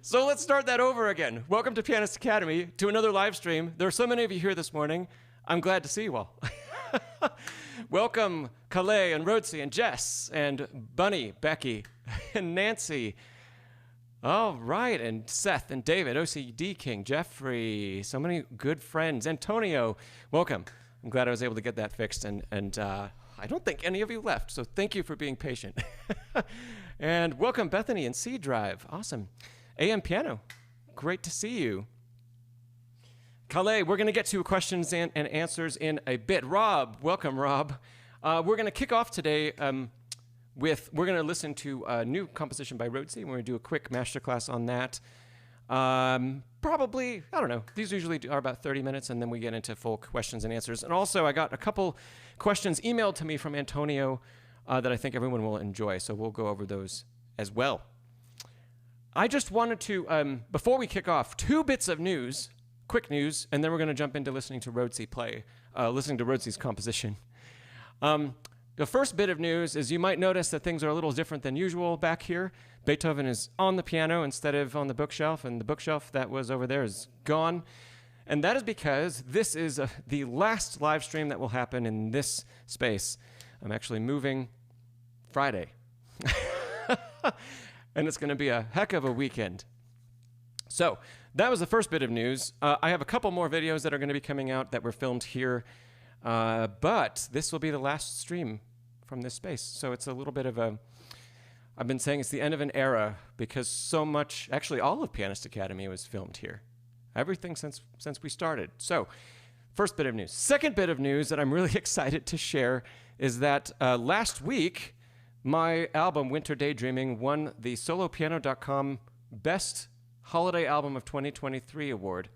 So let's start that over again. Welcome to Pianist Academy, to another live stream. There are so many of you here this morning. I'm glad to see you all. Welcome, Calais and Rhodesy and Jess and Bunny, Becky and Nancy. All right, and Seth and David, OCD King, Jeffrey, so many good friends. Antonio, welcome. I'm glad I was able to get that fixed, and I don't think any of you left, so thank you for being patient. And welcome, Bethany and C Drive. Awesome. AM Piano, great to see you. Calais, we're going to get to questions and answers in a bit. Rob, welcome, Rob. We're going to kick off today we're going to listen to a new composition by Rhodesy. We're going to do a quick masterclass on that. Probably, I don't know, these usually are about 30 minutes, and then we get into full questions and answers. And also, I got a couple questions emailed to me from Antonio that I think everyone will enjoy, so we'll go over those as well. I just wanted to, before we kick off, 2 bits of news, quick news, and then we're going to jump into listening to Rhodesy play, listening to Rhodesy's composition. The first bit of news is you might notice that things are a little different than usual back here. Beethoven is on the piano instead of on the bookshelf, and the bookshelf that was over there is gone. And that is because this is the last live stream that will happen in this space. I'm actually moving Friday. And it's going to be a heck of a weekend. So that was the first bit of news. I have a couple more videos that are going to be coming out that were filmed here. But this will be the last stream from this space. So it's a little bit of a, I've been saying it's the end of an era because so much, actually all of Pianist Academy was filmed here. Everything since we started. So first bit of news. Second bit of news that I'm really excited to share is that last week, my album, Winter Daydreaming, won the solopiano.com Best Holiday Album of 2023 award,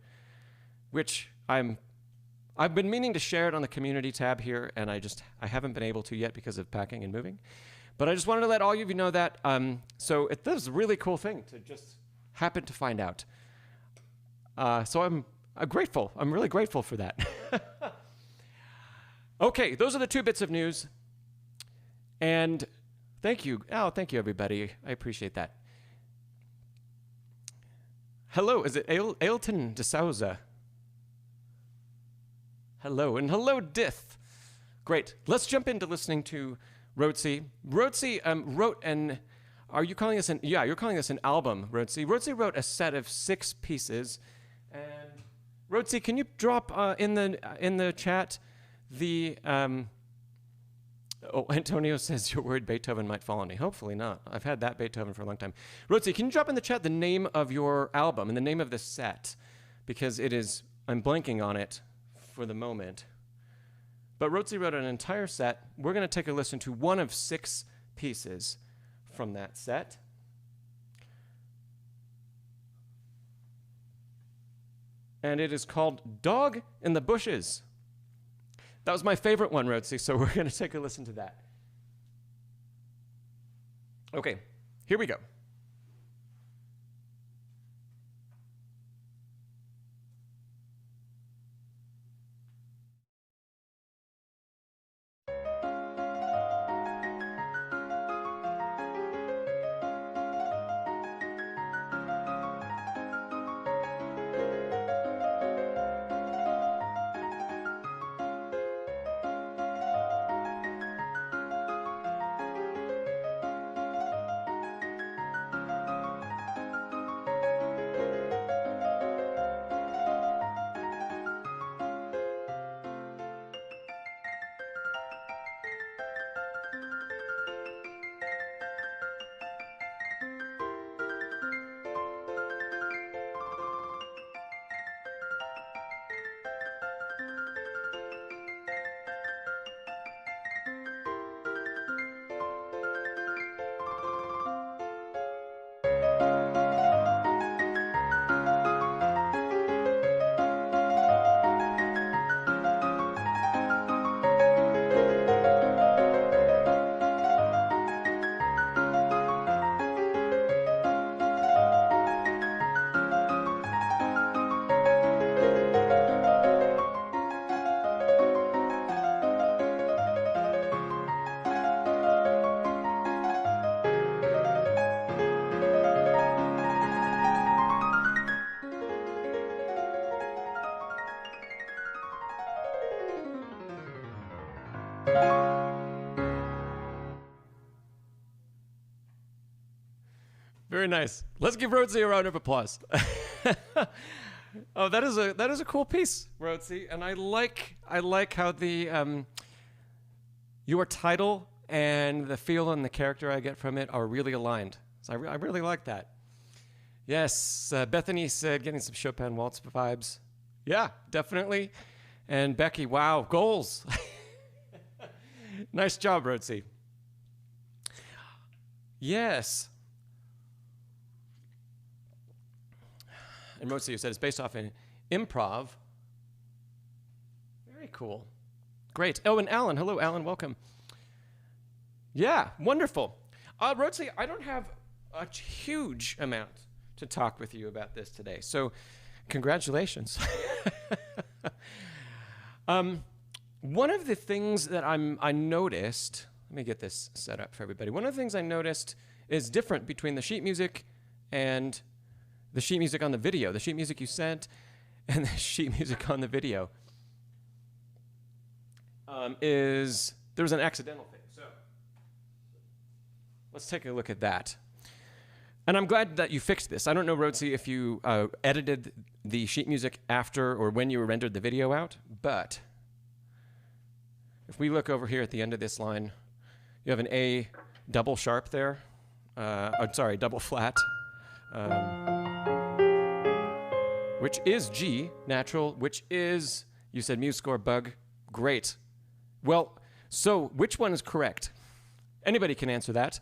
which I've been meaning to share it on the community tab here, and I haven't been able to yet because of packing and moving. But I just wanted to let all of you know that. So it was a really cool thing to just happen to find out. So I'm grateful. I'm really grateful for that. Okay, those are the 2 bits of news. And thank you. Oh, thank you, everybody. I appreciate that. Hello, is it Ailton de Souza? Hello, and hello, Dith. Great. Let's jump into listening to Rhodesy. Rhodesy wrote an, are you calling this an, yeah, you're calling this an album, Rhodesy. Rhodesy wrote a set of 6 pieces. And Rhodesy, can you drop in the chat the, oh, Antonio says you're worried Beethoven might fall on me. Hopefully not. I've had that Beethoven for a long time. Rhodesy, can you drop in the chat the name of your album and the name of this set? Because it is, I'm blanking on it for the moment. But Rhodesy wrote an entire set. We're going to take a listen to one of 6 pieces from that set. And it is called Dog in the Bushes. That was my favorite one, Rhodesy, so we're going to take a listen to that. Okay, here we go. Very nice. Let's give Rhodesy a round of applause. Oh, that is a cool piece, Rhodesy, and I like how the your title and the feel and the character I get from it are really aligned. So I really like that. Yes, Bethany said getting some Chopin waltz vibes. Yeah, definitely. And Becky, wow, goals. Nice job, Rhodesy. Yes. And Rhodesy, you said it's based off an improv. Very cool. Great. Oh, and Alan. Hello, Alan. Welcome. Yeah, wonderful. Rhodesy, I don't have a huge amount to talk with you about this today, so congratulations. One of the things that I noticed, let me get this set up for everybody. One of the things I noticed is different between the sheet music and the sheet music on the video, the sheet music you sent and the sheet music on the video, is there was an accidental thing. So let's take a look at that. And I'm glad that you fixed this. I don't know, Rhodesy, if you edited the sheet music after or when you rendered the video out, but if we look over here at the end of this line, you have an A double sharp there. Sorry, double flat, which is G natural, which is, you said muse score bug. Great. Well, so which one is correct? Anybody can answer that.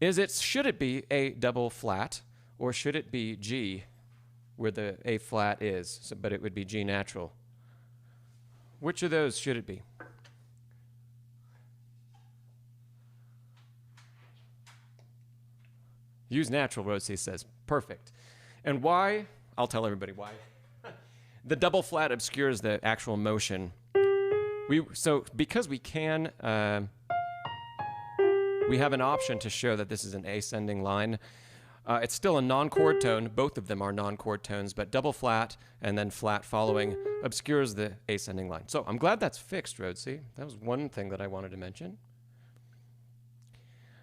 Should it be A double flat, or should it be G, where the A flat is, but it would be G natural? Which of those should it be? Use natural, Rhodesy says. Perfect. And why? I'll tell everybody why. The double flat obscures the actual motion. So because we can, we have an option to show that this is an ascending line. It's still a non-chord tone. Both of them are non-chord tones, but double flat and then flat following obscures the ascending line. So I'm glad that's fixed, Rhodesy. That was one thing that I wanted to mention.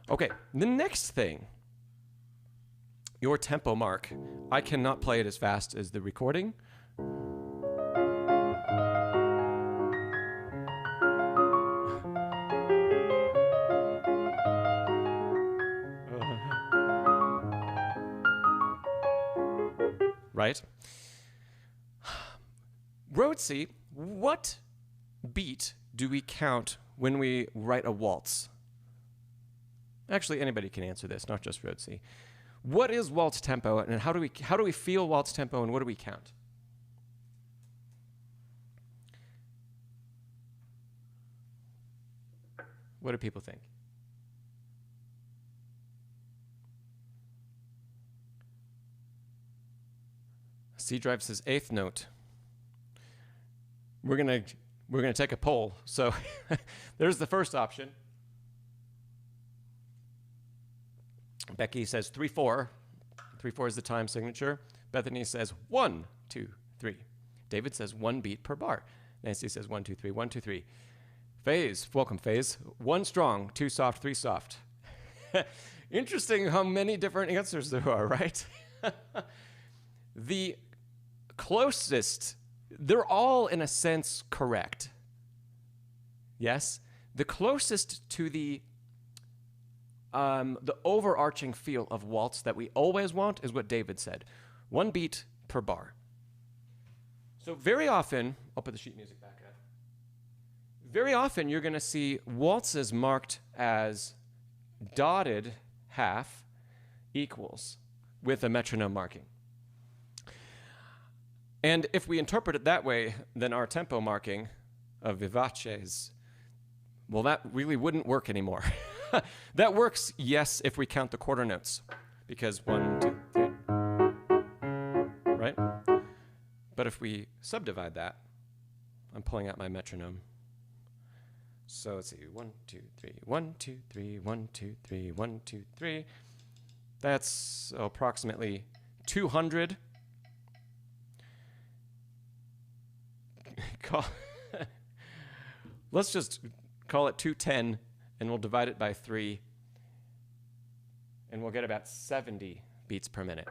Okay, the next thing, your tempo mark. I cannot play it as fast as the recording. Right? Rhodesy, what beat do we count when we write a waltz? Actually, anybody can answer this, not just Rhodesy. What is waltz tempo, and how do we feel waltz tempo, and what do we count? What do people think? C Drive says eighth note. We're gonna take a poll. So there's the first option. Becky says 3/4. 3/4 is the time signature. Bethany says 1, 2, 3. David says 1 beat per bar. Nancy says 1, 2, 3, 1, 2, 3. Faze, welcome Faze. 1 strong, 2 soft, 3 soft. Interesting how many different answers there are, right? The closest, they're all in a sense correct. Yes? The closest to the overarching feel of waltz that we always want is what David said. 1 beat per bar. So very often, I'll put the sheet music back up. Very often you're going to see waltzes marked as dotted half equals with a metronome marking. And if we interpret it that way, then our tempo marking of vivaces, well, that really wouldn't work anymore. That works, yes, if we count the quarter notes, because 1, 2, 3, right? But if we subdivide that, I'm pulling out my metronome. So let's see, 1, 2, 3, 1, 2, 3, 1, 2, 3, 1, 2, 3. That's approximately 200. Let's just call it 210, and we'll divide it by 3, and we'll get about 70 beats per minute.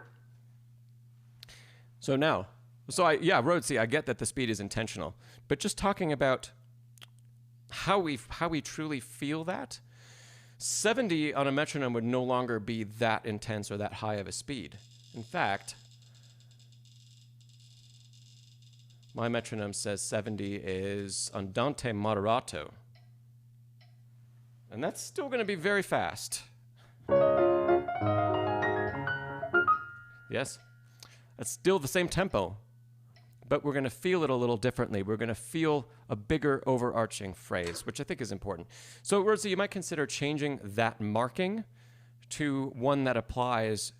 So now, Rhodesy, I get that the speed is intentional, but just talking about how we truly feel that, 70 on a metronome would no longer be that intense or that high of a speed. In fact, my metronome says 70 is andante moderato. And that's still going to be very fast. Yes, that's still the same tempo, but we're going to feel it a little differently. We're going to feel a bigger overarching phrase, which I think is important. So, Rhodesy, you might consider changing that marking to one that applies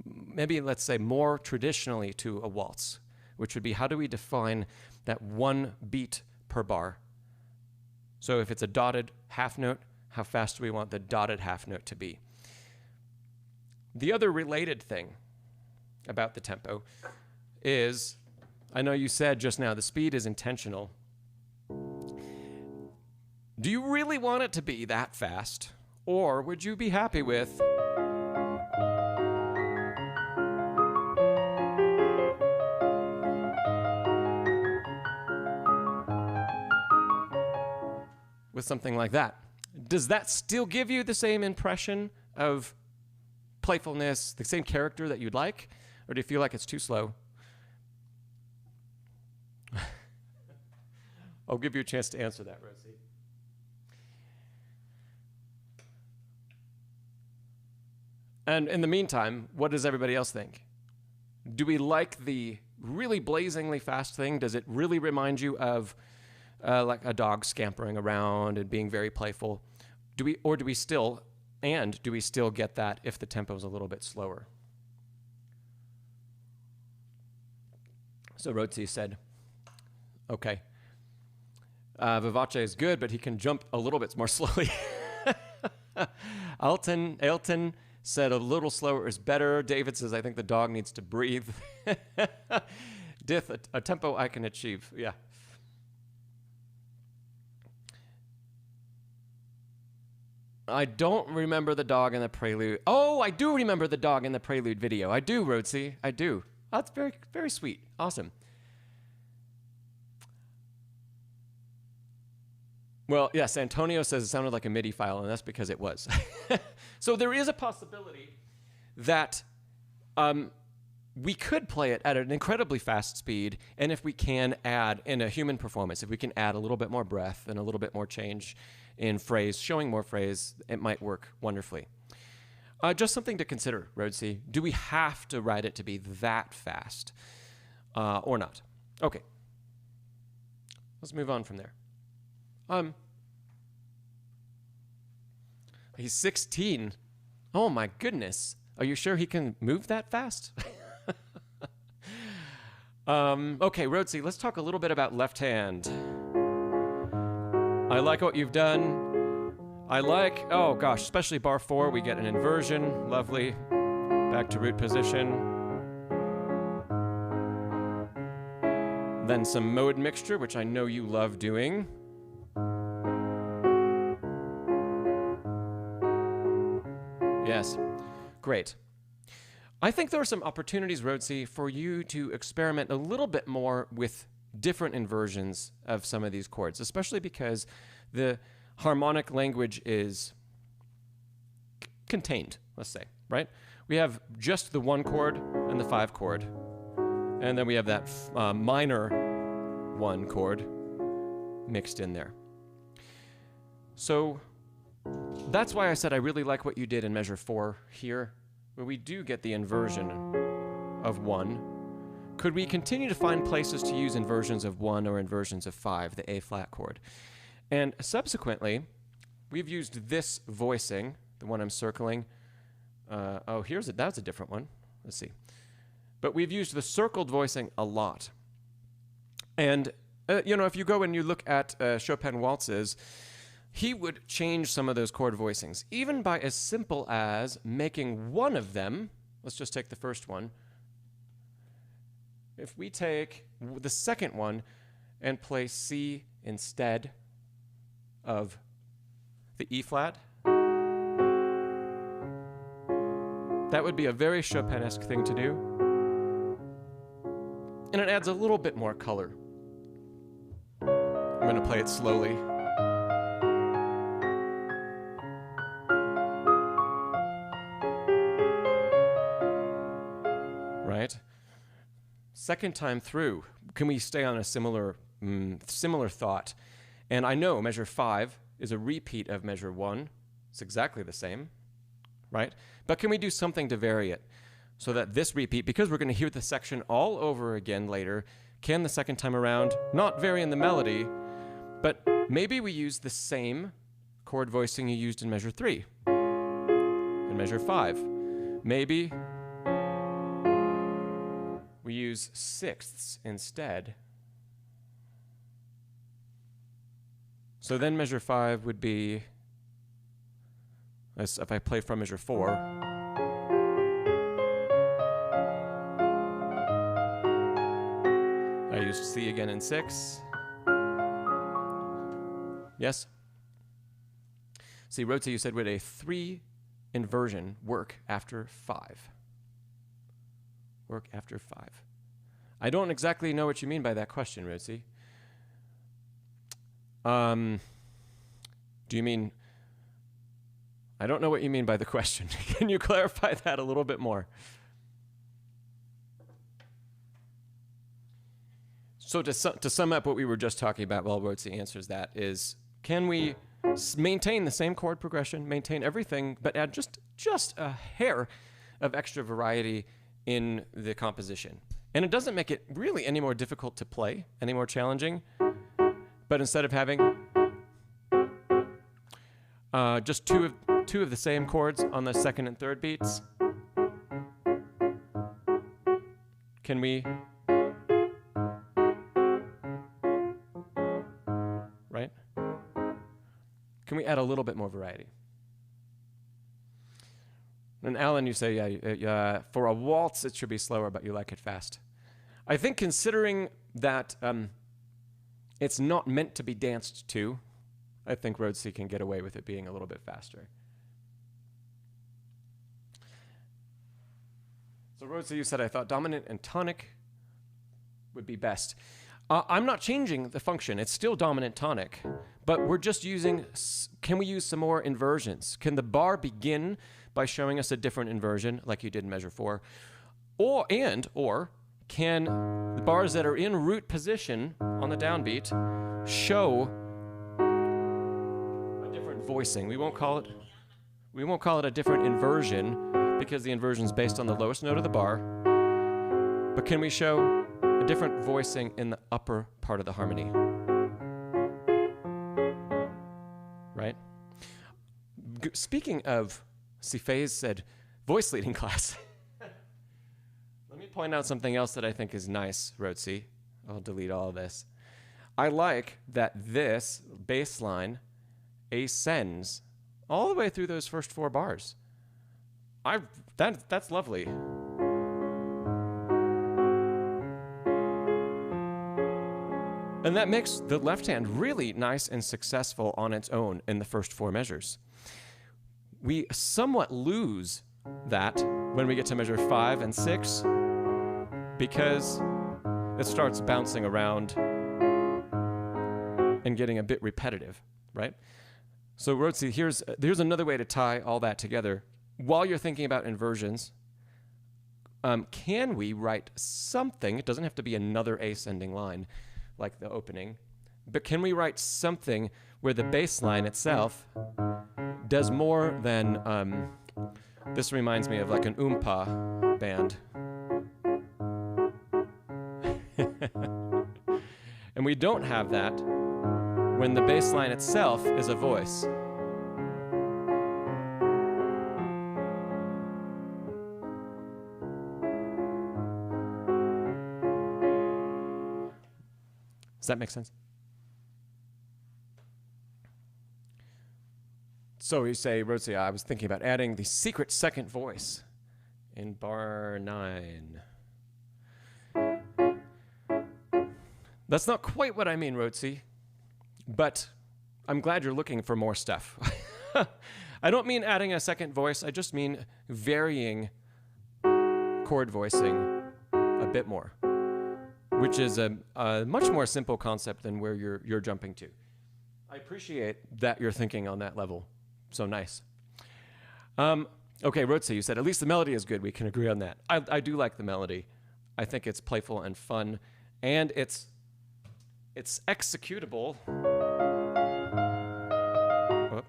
maybe, let's say, more traditionally to a waltz, which would be, how do we define that one beat per bar? So if it's a dotted half note, how fast do we want the dotted half note to be? The other related thing about the tempo is, I know you said just now the speed is intentional. Do you really want it to be that fast? Or would you be happy with something like that? Does that still give you the same impression of playfulness, the same character that you'd like? Or do you feel like it's too slow? I'll give you a chance to answer that, Rhodesy. And in the meantime, what does everybody else think? Do we like the really blazingly fast thing? Does it really remind you of like a dog scampering around and being very playful? Do we still get that if the tempo is a little bit slower? So Rhodesy said, okay, Vivace is good, but he can jump a little bit more slowly. Ailton said a little slower is better. David says, I think the dog needs to breathe. Dith, a tempo I can achieve. Yeah. I don't remember the dog in the prelude. Oh, I do remember the dog in the prelude video. I do, Rhodesy. I do. Oh, that's very, very sweet. Awesome. Well, yes, Antonio says it sounded like a MIDI file, and that's because it was. So there is a possibility that we could play it at an incredibly fast speed, and if we can add, in a human performance, if we can add a little bit more breath and a little bit more change in phrase, showing more phrase, it might work wonderfully. Just something to consider, Rhodesy. Do we have to write it to be that fast or not? Okay. Let's move on from there. He's 16. Oh my goodness. Are you sure he can move that fast? Okay, Rhodesy, let's talk a little bit about left hand. I like what you've done. I like, oh gosh, especially bar 4, we get an inversion. Lovely. Back to root position. Then some mode mixture, which I know you love doing. Yes, great. I think there are some opportunities, Rhodesy, for you to experiment a little bit more with different inversions of some of these chords, especially because the harmonic language is contained, let's say, right? We have just the 1 chord and the 5 chord, and then we have that minor 1 chord mixed in there. So that's why I said I really like what you did in measure 4 here, where we do get the inversion of 1. Could we continue to find places to use inversions of 1 or inversions of 5, the A flat chord? And subsequently, we've used this voicing, the one I'm circling. Oh, that's a different one. Let's see. But we've used the circled voicing a lot. And, if you go and you look at Chopin waltzes, he would change some of those chord voicings, even by as simple as making one of them. Let's just take the first one. If we take the second one and play C instead of the E flat, That would be a very Chopanesque thing to do. And it adds a little bit more color. I'm going to play it slowly. Right? Second time through, can we stay on a similar thought? And I know measure 5 is a repeat of measure 1. It's exactly the same, right? But can we do something to vary it so that this repeat, because we're going to hear the section all over again later, can the second time around not vary in the melody, but maybe we use the same chord voicing you used in measure 3 and measure 5. Maybe we use sixths instead. So then measure 5 would be, as if I play from measure 4. I used C again in 6. Yes? See, Rhodesy, you said would a 3 inversion work after 5? Work after 5. I don't exactly know what you mean by that question, Rhodesy. Do you mean... I don't know what you mean by the question. Can you clarify that a little bit more? So to sum up what we were just talking about while Rhodesy answers that is, can we maintain the same chord progression, maintain everything, but add just a hair of extra variety in the composition? And it doesn't make it really any more difficult to play, any more challenging, but instead of having just two of the same chords on the second and third beats, can we, right? Can we add a little bit more variety? And Alan, you say, yeah, for a waltz it should be slower, but you like it fast. I think considering that it's not meant to be danced to, I think Rhodesy can get away with it being a little bit faster. So Rhodesy, you said I thought dominant and tonic would be best. I'm not changing the function. It's still dominant tonic, but we're just using, can we use some more inversions? Can the bar begin by showing us a different inversion like you did in measure 4? Or can the bars that are in root position on the downbeat show a different voicing? We won't call it a different inversion because the inversion is based on the lowest note of the bar. But can we show a different voicing in the upper part of the harmony? Right? Speaking of, Sifez said, voice leading class. Let me point out something else that I think is nice, Rhodesy. I'll delete all of this. I like that this bass line ascends all the way through those first 4 bars. That's lovely. And that makes the left hand really nice and successful on its own in the first 4 measures. We somewhat lose that when we get to measure 5 and 6 because it starts bouncing around and getting a bit repetitive, right? So Rhodesy, here's another way to tie all that together. While you're thinking about inversions, can we write something? It doesn't have to be another ascending line like the opening, but can we write something where the bass line itself does more than, this reminds me of like an oompa band. And we don't have that when the bass line itself is a voice. Does that make sense? So you say, Rhodesy, I was thinking about adding the secret second voice in bar 9. That's not quite what I mean, Rhodesy, but I'm glad you're looking for more stuff. I don't mean adding a second voice, I just mean varying chord voicing a bit more, which is a much more simple concept than where you're jumping to. I appreciate that you're thinking on that level. So nice. Okay, Rhodesy, you said at least the melody is good. We can agree on that. I do like the melody. I think it's playful and fun, and it's executable. Whoop.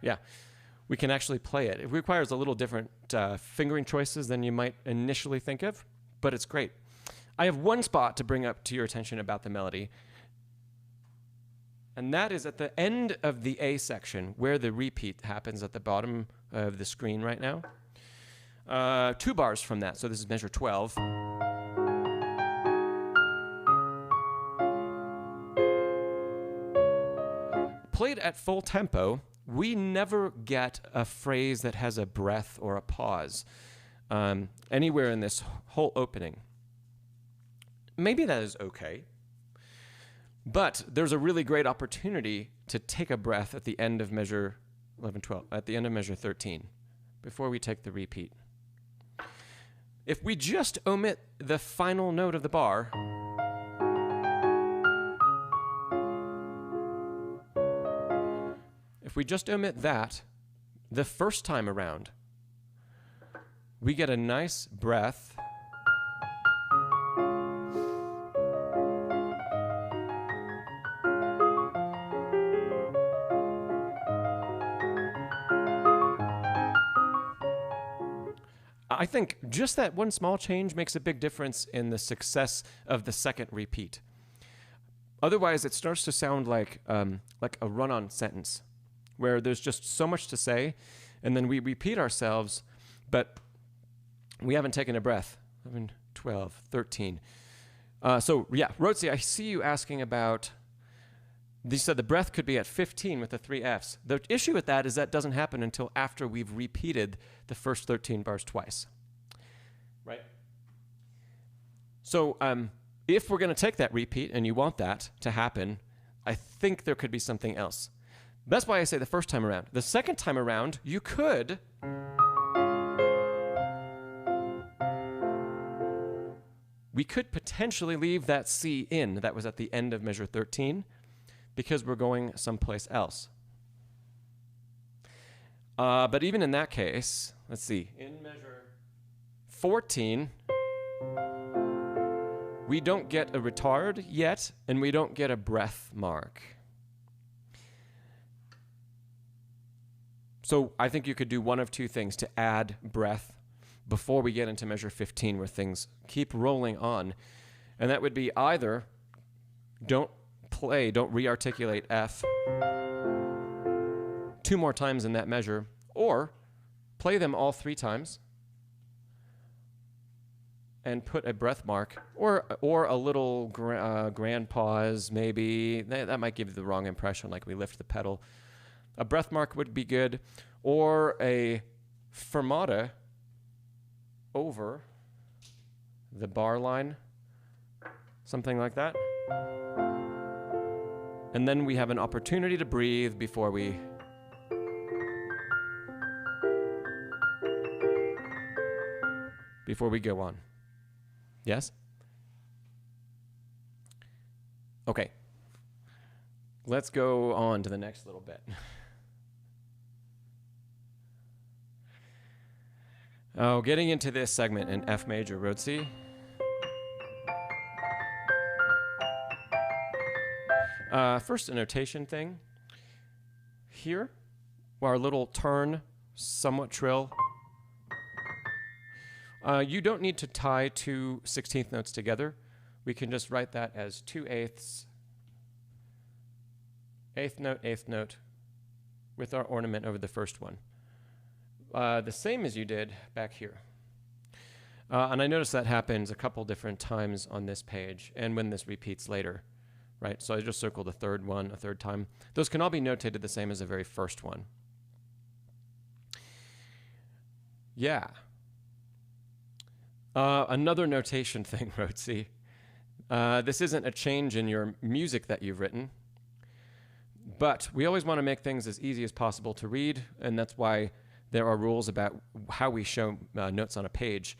Yeah, we can actually play it. It requires a little different fingering choices than you might initially think of, but it's great. I have one spot to bring up to your attention about the melody, and that is at the end of the A section where the repeat happens at the bottom of the screen right now. 2 bars from that, so this is measure 12. Played at full tempo, we never get a phrase that has a breath or a pause anywhere in this whole opening. Maybe that is okay, but there's a really great opportunity to take a breath at the end of measure 11, 12, at the end of measure 13, before we take the repeat. If we just omit the final note of the bar, if we just omit that, the first time around, we get a nice breath. I think just that one small change makes a big difference in the success of the second repeat. Otherwise, it starts to sound like a run-on sentence, where there's just so much to say, and then we repeat ourselves, but we haven't taken a breath. 11, 12, 13. So yeah, Rhodesy, I see you asking about, you said the breath could be at 15 with the 3 Fs. The issue with that is that doesn't happen until after we've repeated the first 13 bars twice, right? So if we're going to take that repeat and you want that to happen, I think there could be something else. That's why I say the first time around. The second time around, you could we could potentially leave that C in that was at the end of measure 13 because we're going someplace else. But even in that case, let's see, in measure 14, we don't get a retard yet, and we don't get a breath mark. So I think you could do one of two things to add breath before we get into measure 15 where things keep rolling on. And that would be either don't re-articulate F 2 more times in that measure, or play them all 3 times and put a breath mark or a little grand pause maybe. That might give you the wrong impression, like we lift the pedal. A breath mark would be good, or a fermata over the bar line, something like that. And then we have an opportunity to breathe before we go on. Yes? Okay. Let's go on to the next little bit. Oh, getting into this segment in F major, Rhodesy. First, a notation thing. Here, our little turn, somewhat trill. You don't need to tie 2 16th notes together. We can just write that as 2 eighths, 8th note, with our ornament over the first one. The same as you did back here. And I noticed that happens a couple different times on this page, and when this repeats later, right? So I just circled the third one a third time. Those can all be notated the same as the very first one. Yeah. Another notation thing, Rhodesy. This isn't a change in your music that you've written, but we always want to make things as easy as possible to read, and that's why there are rules about how we show notes on a page.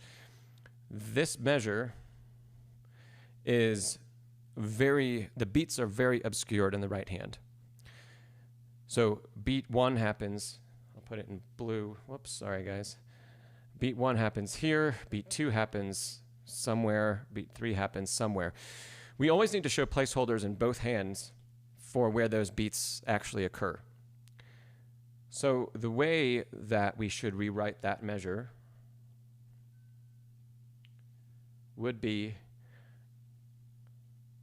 This measure is the beats are very obscured in the right hand. So beat 1 happens, I'll put it in blue, whoops, sorry guys. Beat 1 happens here, beat 2 happens somewhere, beat 3 happens somewhere. We always need to show placeholders in both hands for where those beats actually occur. So the way that we should rewrite that measure would be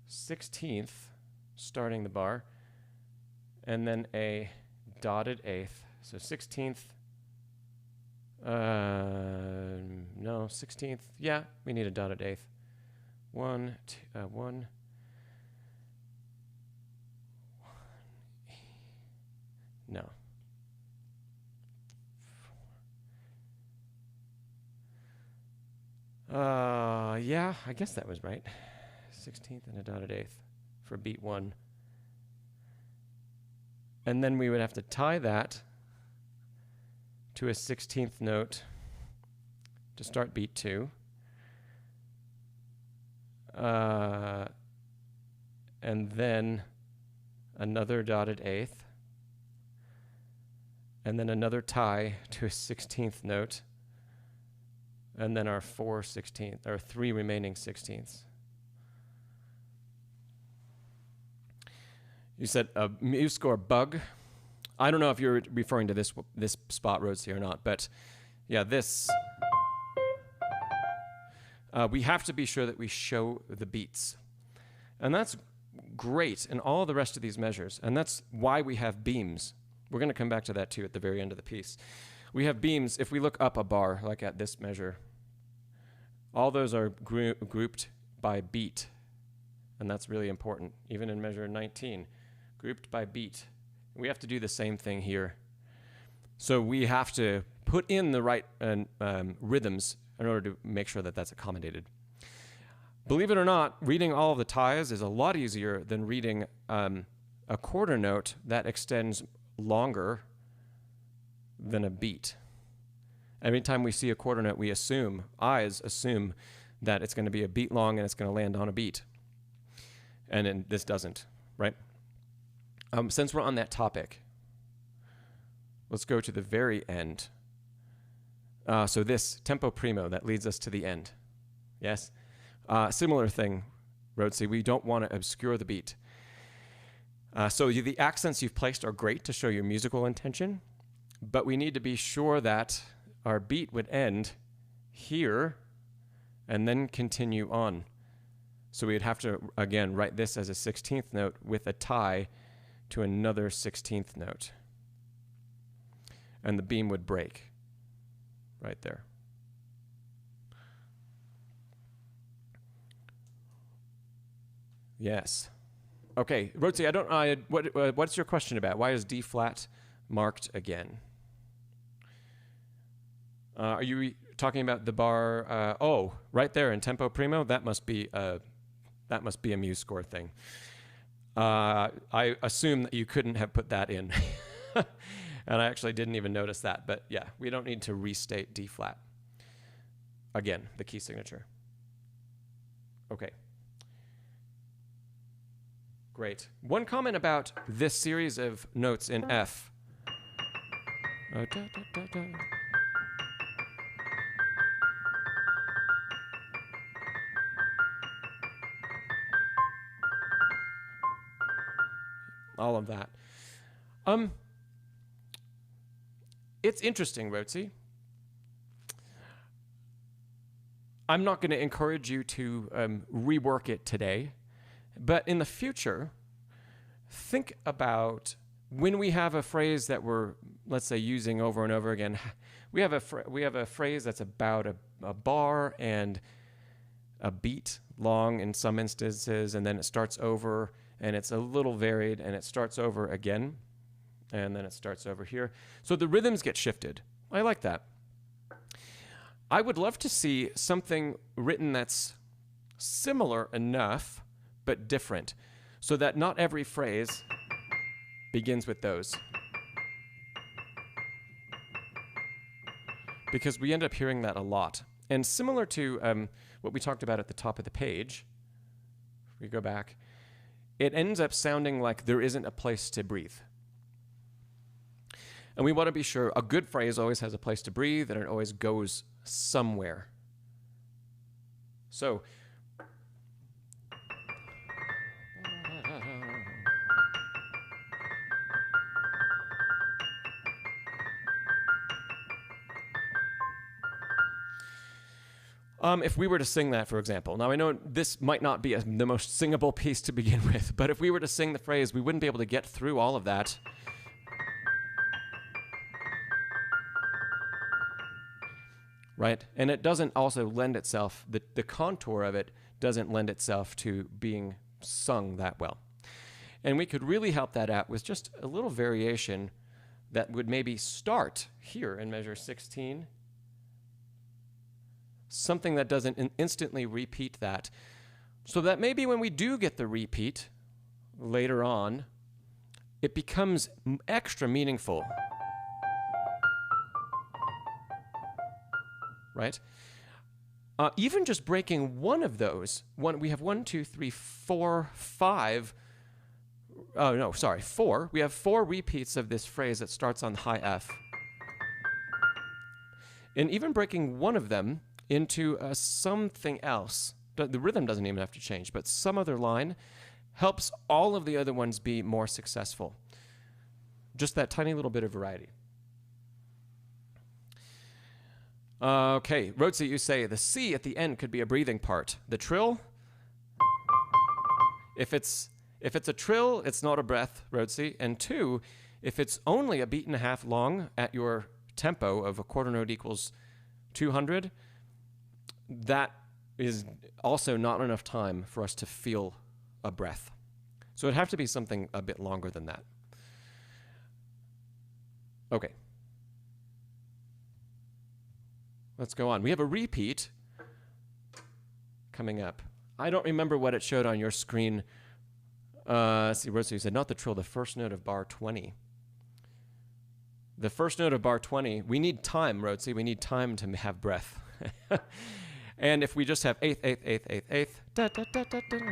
16th, starting the bar, and then a dotted eighth. So 16th, no, 16th, yeah, we need a dotted eighth. 1, 2, 1. No. Yeah, I guess that was right. 16th and a dotted eighth for beat 1. And then we would have to tie that to a 16th note to start beat 2. And then another dotted eighth. And then another tie to a 16th note. And then our 3 remaining 16ths. You said a MuseScore bug. I don't know if you're referring to this spot, Rhodesy, or not, but yeah, this. We have to be sure that we show the beats. And that's great in all the rest of these measures, and that's why we have beams. We're going to come back to that too at the very end of the piece. We have beams. If we look up a bar, like at this measure, all those are grouped by beat, and that's really important, even in measure 19, grouped by beat. We have to do the same thing here. So we have to put in the right rhythms in order to make sure that that's accommodated. Believe it or not, reading all of the ties is a lot easier than reading a quarter note that extends longer than a beat. Every time we see a quarter note, eyes assume that it's going to be a beat long and it's going to land on a beat. And then this doesn't, right? Since we're on that topic, let's go to the very end. So this tempo primo, that leads us to the end. Yes? Similar thing, Rhodesy, we don't want to obscure the beat. So the accents you've placed are great to show your musical intention, but we need to be sure that our beat would end here and then continue on. So we'd have to, again, write this as a 16th note with a tie to another 16th note. And the beam would break right there. Yes. Okay, Rhodesy, what's your question about? Why is D flat marked again? Are you talking about the bar? Oh, right there in tempo primo. That must be a MuseScore thing. I assume that you couldn't have put that in, and I actually didn't even notice that. But yeah, we don't need to restate D flat. Again, the key signature. Okay. Great. One comment about this series of notes in F. Da, da, da, da. All of that. It's interesting, Rhodesy. I'm not going to encourage you to rework it today, but in the future, think about when we have a phrase that we're, let's say, using over and over again. We have a phrase that's about a bar and a beat long in some instances, and then it starts over, and it's a little varied, and it starts over again, and then it starts over here. So the rhythms get shifted. I like that. I would love to see something written that's similar enough, but different, so that not every phrase begins with those. Because we end up hearing that a lot. And similar to what we talked about at the top of the page, if we go back, it ends up sounding like there isn't a place to breathe. And we want to be sure a good phrase always has a place to breathe, and it always goes somewhere. So, if we were to sing that, for example, now I know this might not be the most singable piece to begin with, but if we were to sing the phrase, we wouldn't be able to get through all of that. Right? And it doesn't also lend itself, the contour of it doesn't lend itself to being sung that well. And we could really help that out with just a little variation that would maybe start here in measure 16. Something that doesn't instantly repeat that. So that maybe when we do get the repeat later on, it becomes extra meaningful. Right? Even just breaking one of those, we have 1, 2, 3, 4, 5. Oh, no, sorry, 4. We have 4 repeats of this phrase that starts on high F. And even breaking one of them into something else, the rhythm doesn't even have to change, but some other line helps all of the other ones be more successful. Just that tiny little bit of variety. Okay, Rhodesy, you say the C at the end could be a breathing part. The trill, if it's a trill, it's not a breath, Rhodesy. And 2, if it's only a beat and a half long at your tempo of a quarter note equals 200, that is also not enough time for us to feel a breath. So it'd have to be something a bit longer than that. Okay. Let's go on. We have a repeat coming up. I don't remember what it showed on your screen. See, Rhodesy said, not the trill, the first note of bar 20. The first note of bar 20, we need time, Rhodesy. We need time to have breath. And if we just have eighth, eighth, eighth, eighth, eighth, da, da, da, da, da, da.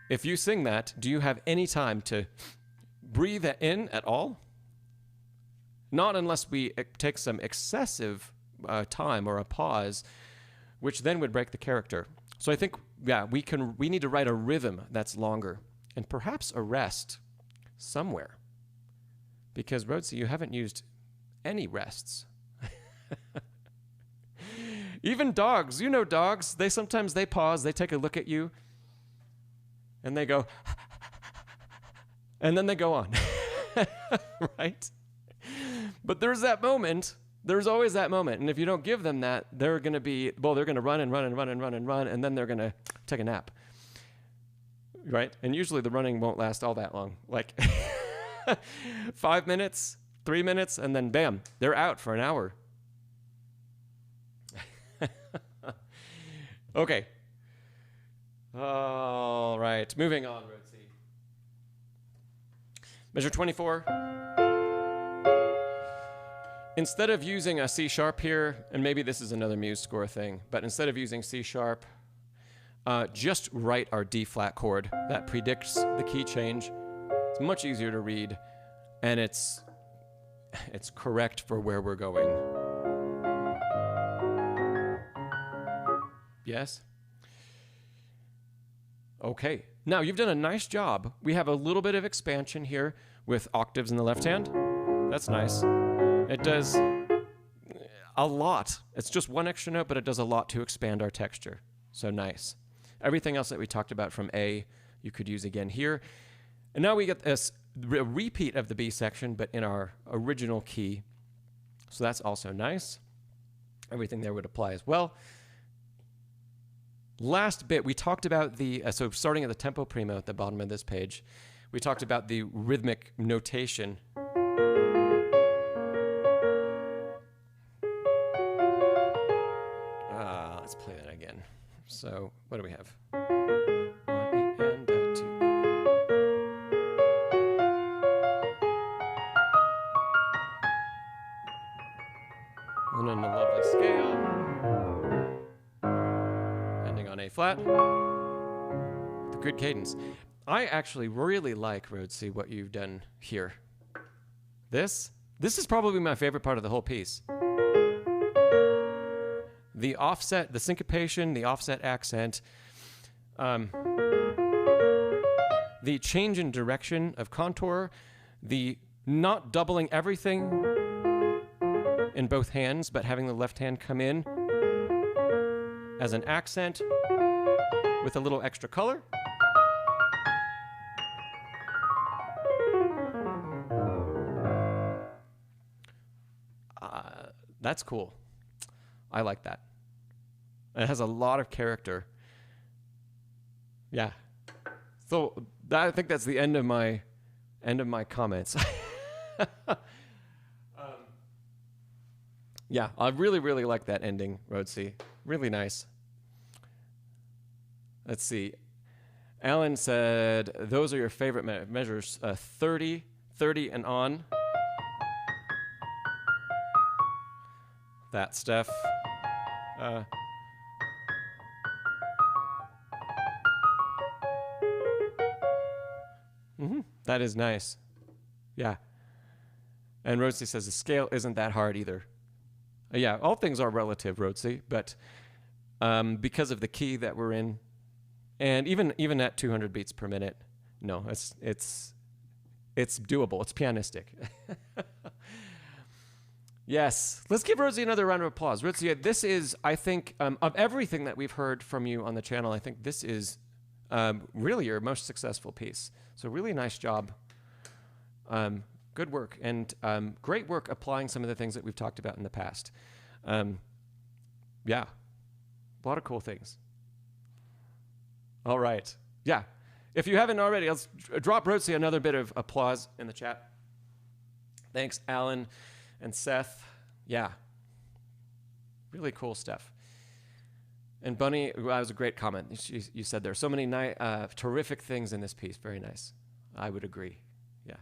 If you sing that, do you have any time to breathe in at all? Not unless we take some excessive time or a pause, which then would break the character. So I think, yeah, we need to write a rhythm that's longer, and perhaps a rest somewhere. Because, Rhodesy, you haven't used any rests. Even dogs, you know dogs, sometimes they pause, they take a look at you, and they go, and then they go on, right? But there's that moment, there's always that moment, and if you don't give them that, they're going to run and run and run and run and run, and then they're going to take a nap, right? And usually the running won't last all that long, like 5 minutes, 3 minutes, and then bam, they're out for an hour. Okay. All right, moving on, Rhodesy. Measure 24. Instead of using a C sharp here, and maybe this is another Muse score thing, but instead of using C sharp, just write our D flat chord. That predicts the key change. It's much easier to read, and it's correct for where we're going. Yes? Okay. Now, you've done a nice job. We have a little bit of expansion here with octaves in the left hand. That's nice. It does a lot. It's just one extra note, but it does a lot to expand our texture. So nice. Everything else that we talked about from A, you could use again here. And now we get this repeat of the B section, but in our original key. So that's also nice. Everything there would apply as well. Last bit, we talked about so starting at the tempo primo at the bottom of this page, we talked about the rhythmic notation. Let's play that So what do we have? 1 E and a 2 E. And then a lovely scale, ending on A flat. The good cadence. I actually really like, Rhodesy, what you've done here. This is probably my favorite part of the whole piece. The offset, the syncopation, the offset accent, the change in direction of contour, the not doubling everything in both hands, but having the left hand come in as an accent with a little extra color. That's cool. I like that. It has a lot of character. Yeah. So I think that's the end of my comments. Yeah, I really, really like that ending, Rhodesy. Really nice. Let's see. Alan said, those are your favorite measures, 30, 30 and on. That stuff. That is nice. Yeah. And Rhodesy says the scale isn't that hard either. Yeah, all things are relative, Rhodesy, but because of the key that we're in, and even at 200 beats per minute, no, it's doable. It's pianistic. Yes, let's give Rhodesy another round of applause. Rhodesy, this is, I think, of everything that we've heard from you on the channel, I think this is really your most successful piece. So really nice job. Good work, and great work applying some of the things that we've talked about in the past. Yeah, a lot of cool things. All right. Yeah, if you haven't already, let's drop Rhodesy another bit of applause in the chat. Thanks, Alan and Seth. Yeah, really cool stuff. And Bunny, that was a great comment. You said there are so many terrific things in this piece. Very nice. I would agree. Yeah.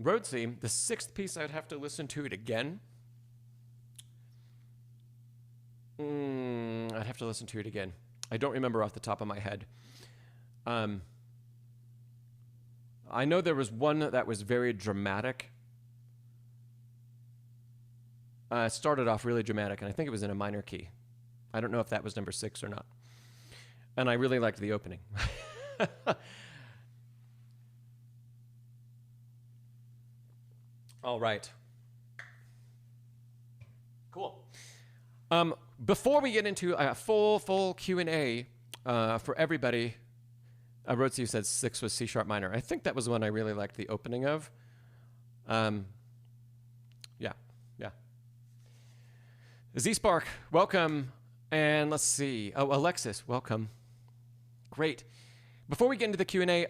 Rhodesy, the sixth piece, I'd have to listen to it again. I'd have to listen to it again. I don't remember off the top of my head. I know there was one that was very dramatic. Started off really dramatic, and I think it was in a minor key. I don't know if that was number 6 or not. And I really liked the opening. All right. Cool. Before we get into a full Q&A for everybody, Rhodesy said 6 was C sharp minor. I think that was the one I really liked the opening of. Yeah. Z-Spark, welcome. And let's see. Oh, Alexis, welcome. Great. Before we get into the Q&A,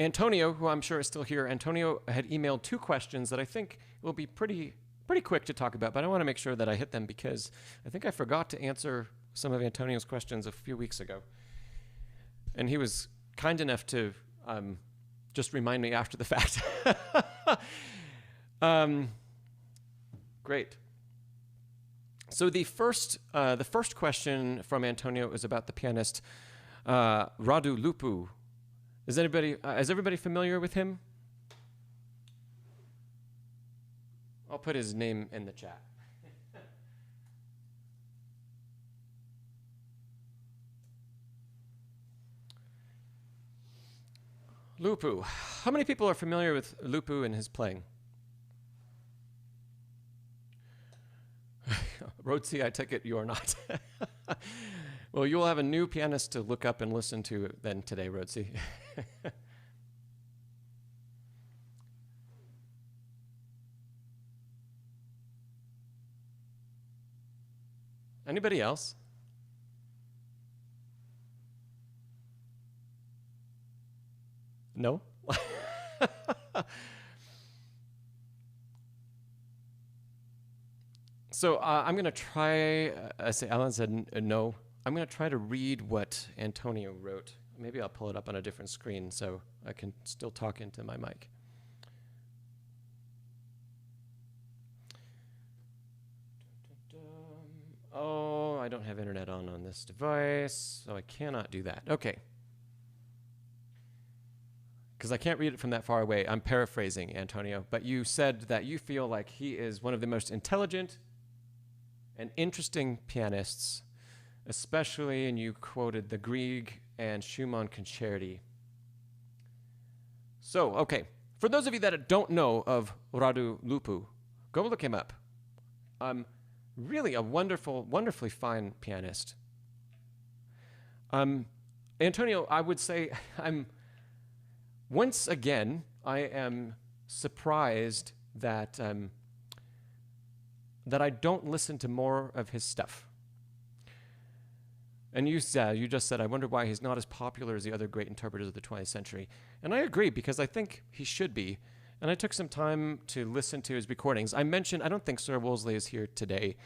Antonio, who I'm sure is still here, Antonio had emailed 2 questions that I think will be pretty quick to talk about, but I want to make sure that I hit them because I think I forgot to answer some of Antonio's questions a few weeks ago. And he was kind enough to just remind me after the fact. Great. So the first question from Antonio is about the pianist Radu Lupu. Is everybody familiar with him? I'll put his name in the chat. Lupu. How many people are familiar with Lupu and his playing? Rhodesy, I take it you are not. Well, you'll have a new pianist to look up and listen to then today, Rhodesy. Anybody else? No? So I'm going to try, I say Alan said no. I'm going to try to read what Antonio wrote. Maybe I'll pull it up on a different screen so I can still talk into my mic. Oh, I don't have internet on this device, so I cannot do that. Okay. Because I can't read it from that far away. I'm paraphrasing, Antonio, but you said that you feel like he is one of the most intelligent and interesting pianists, especially, and you quoted the Grieg and Schumann concerti. So, okay, for those of you that don't know of Radu Lupu, go look him up. Really a wonderfully fine pianist. Antonio, I would say once again, I am surprised that that I don't listen to more of his stuff. And you just said, I wonder why he's not as popular as the other great interpreters of the 20th century. And I agree, because I think he should be. And I took some time to listen to his recordings. I mentioned, I don't think Sir Wolseley is here today,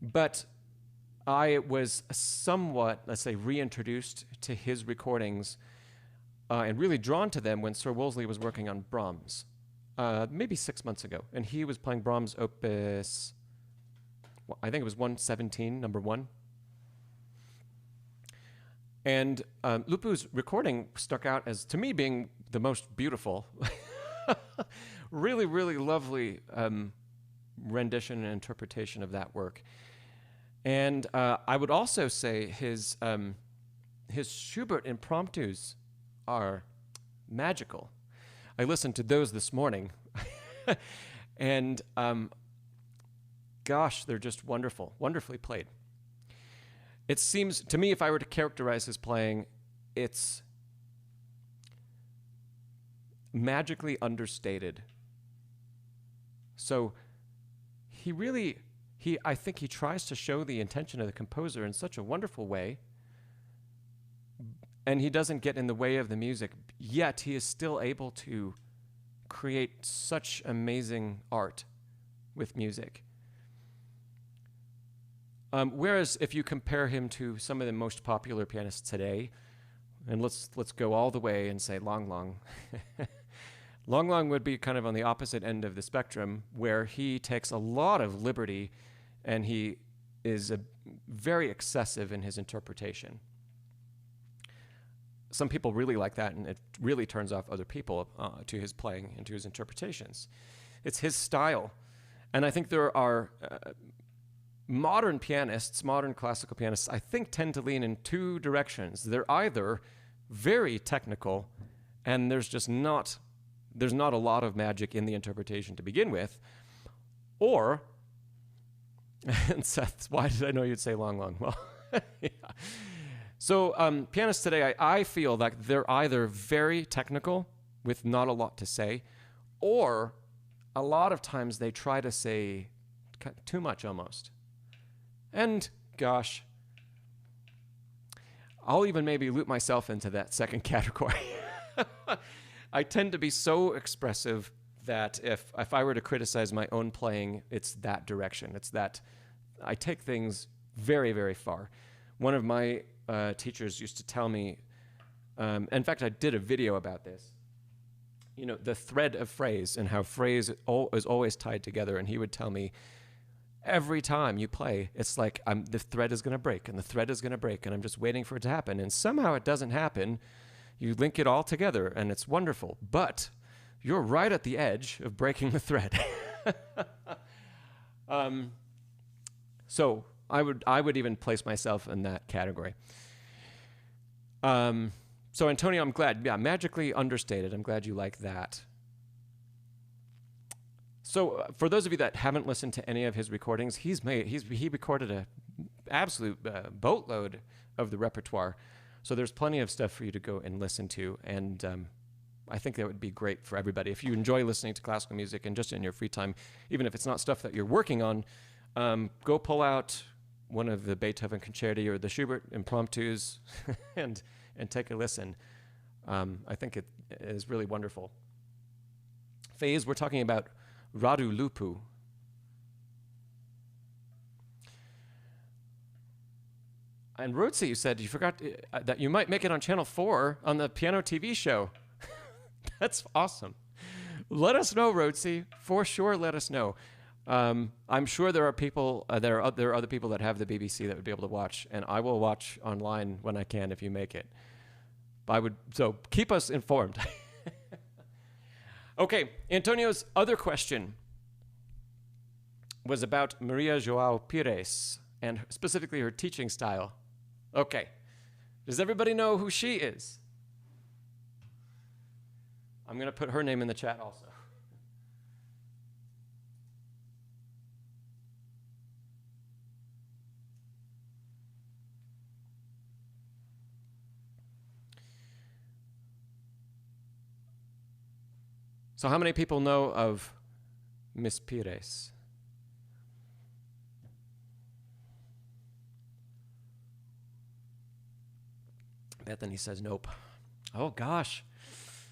but I was somewhat, let's say, reintroduced to his recordings and really drawn to them when Sir Wolseley was working on Brahms, maybe 6 months ago. And he was playing Brahms Opus, well, I think it was 117, number 1. And Lupu's recording stuck out as, to me, being the most beautiful. Really, really lovely rendition and interpretation of that work. And I would also say his Schubert impromptus are magical. I listened to those this morning, and gosh, they're just wonderful, wonderfully played. It seems to me, if I were to characterize his playing, it's magically understated. So I think he tries to show the intention of the composer in such a wonderful way, and he doesn't get in the way of the music, yet he is still able to create such amazing art with music. Whereas if you compare him to some of the most popular pianists today, and let's go all the way and say Lang Lang. Lang Lang would be kind of on the opposite end of the spectrum, where he takes a lot of liberty and he is very excessive in his interpretation. Some people really like that, and it really turns off other people to his playing and to his interpretations. It's his style. And I think there are modern pianists, modern classical pianists, I think tend to lean in two directions. They're either very technical, and there's not a lot of magic in the interpretation to begin with, or, and Seth, why did I know you'd say Lang Lang? Well, yeah. So pianists today, I feel like they're either very technical with not a lot to say, or a lot of times they try to say too much almost. And gosh, I'll even maybe loop myself into that second category. I tend to be so expressive that if I were to criticize my own playing, it's that direction. It's that I take things very, very far. One of my teachers used to tell me, in fact, I did a video about this, the thread of phrase and how phrase is always tied together. And he would tell me, every time you play, it's like the thread is going to break and the thread is going to break, and I'm just waiting for it to happen. And somehow it doesn't happen. You link it all together, and it's wonderful. But you're right at the edge of breaking the thread. So I would even place myself in that category. So Antonio, I'm glad. Yeah, magically understated. I'm glad you like that. So for those of you that haven't listened to any of his recordings, he recorded an absolute boatload of the repertoire. So there's plenty of stuff for you to go and listen to, and I think that would be great for everybody. If you enjoy listening to classical music and just in your free time, even if it's not stuff that you're working on, go pull out one of the Beethoven concerti or the Schubert impromptus and take a listen. I think it is really wonderful. Faze, we're talking about Radu Lupu. And Rhodesy, you said you forgot that you might make it on Channel 4 on the piano TV show. That's awesome. Let us know, Rhodesy. For sure, let us know. I'm sure there are people, there are other people that have the BBC that would be able to watch, and I will watch online when I can if you make it. So keep us informed. Okay, Antonio's other question was about Maria João Pires and specifically her teaching style. Okay, does everybody know who she is? I'm going to put her name in the chat also. So how many people know of Miss Pires? Bethany says nope. Oh gosh.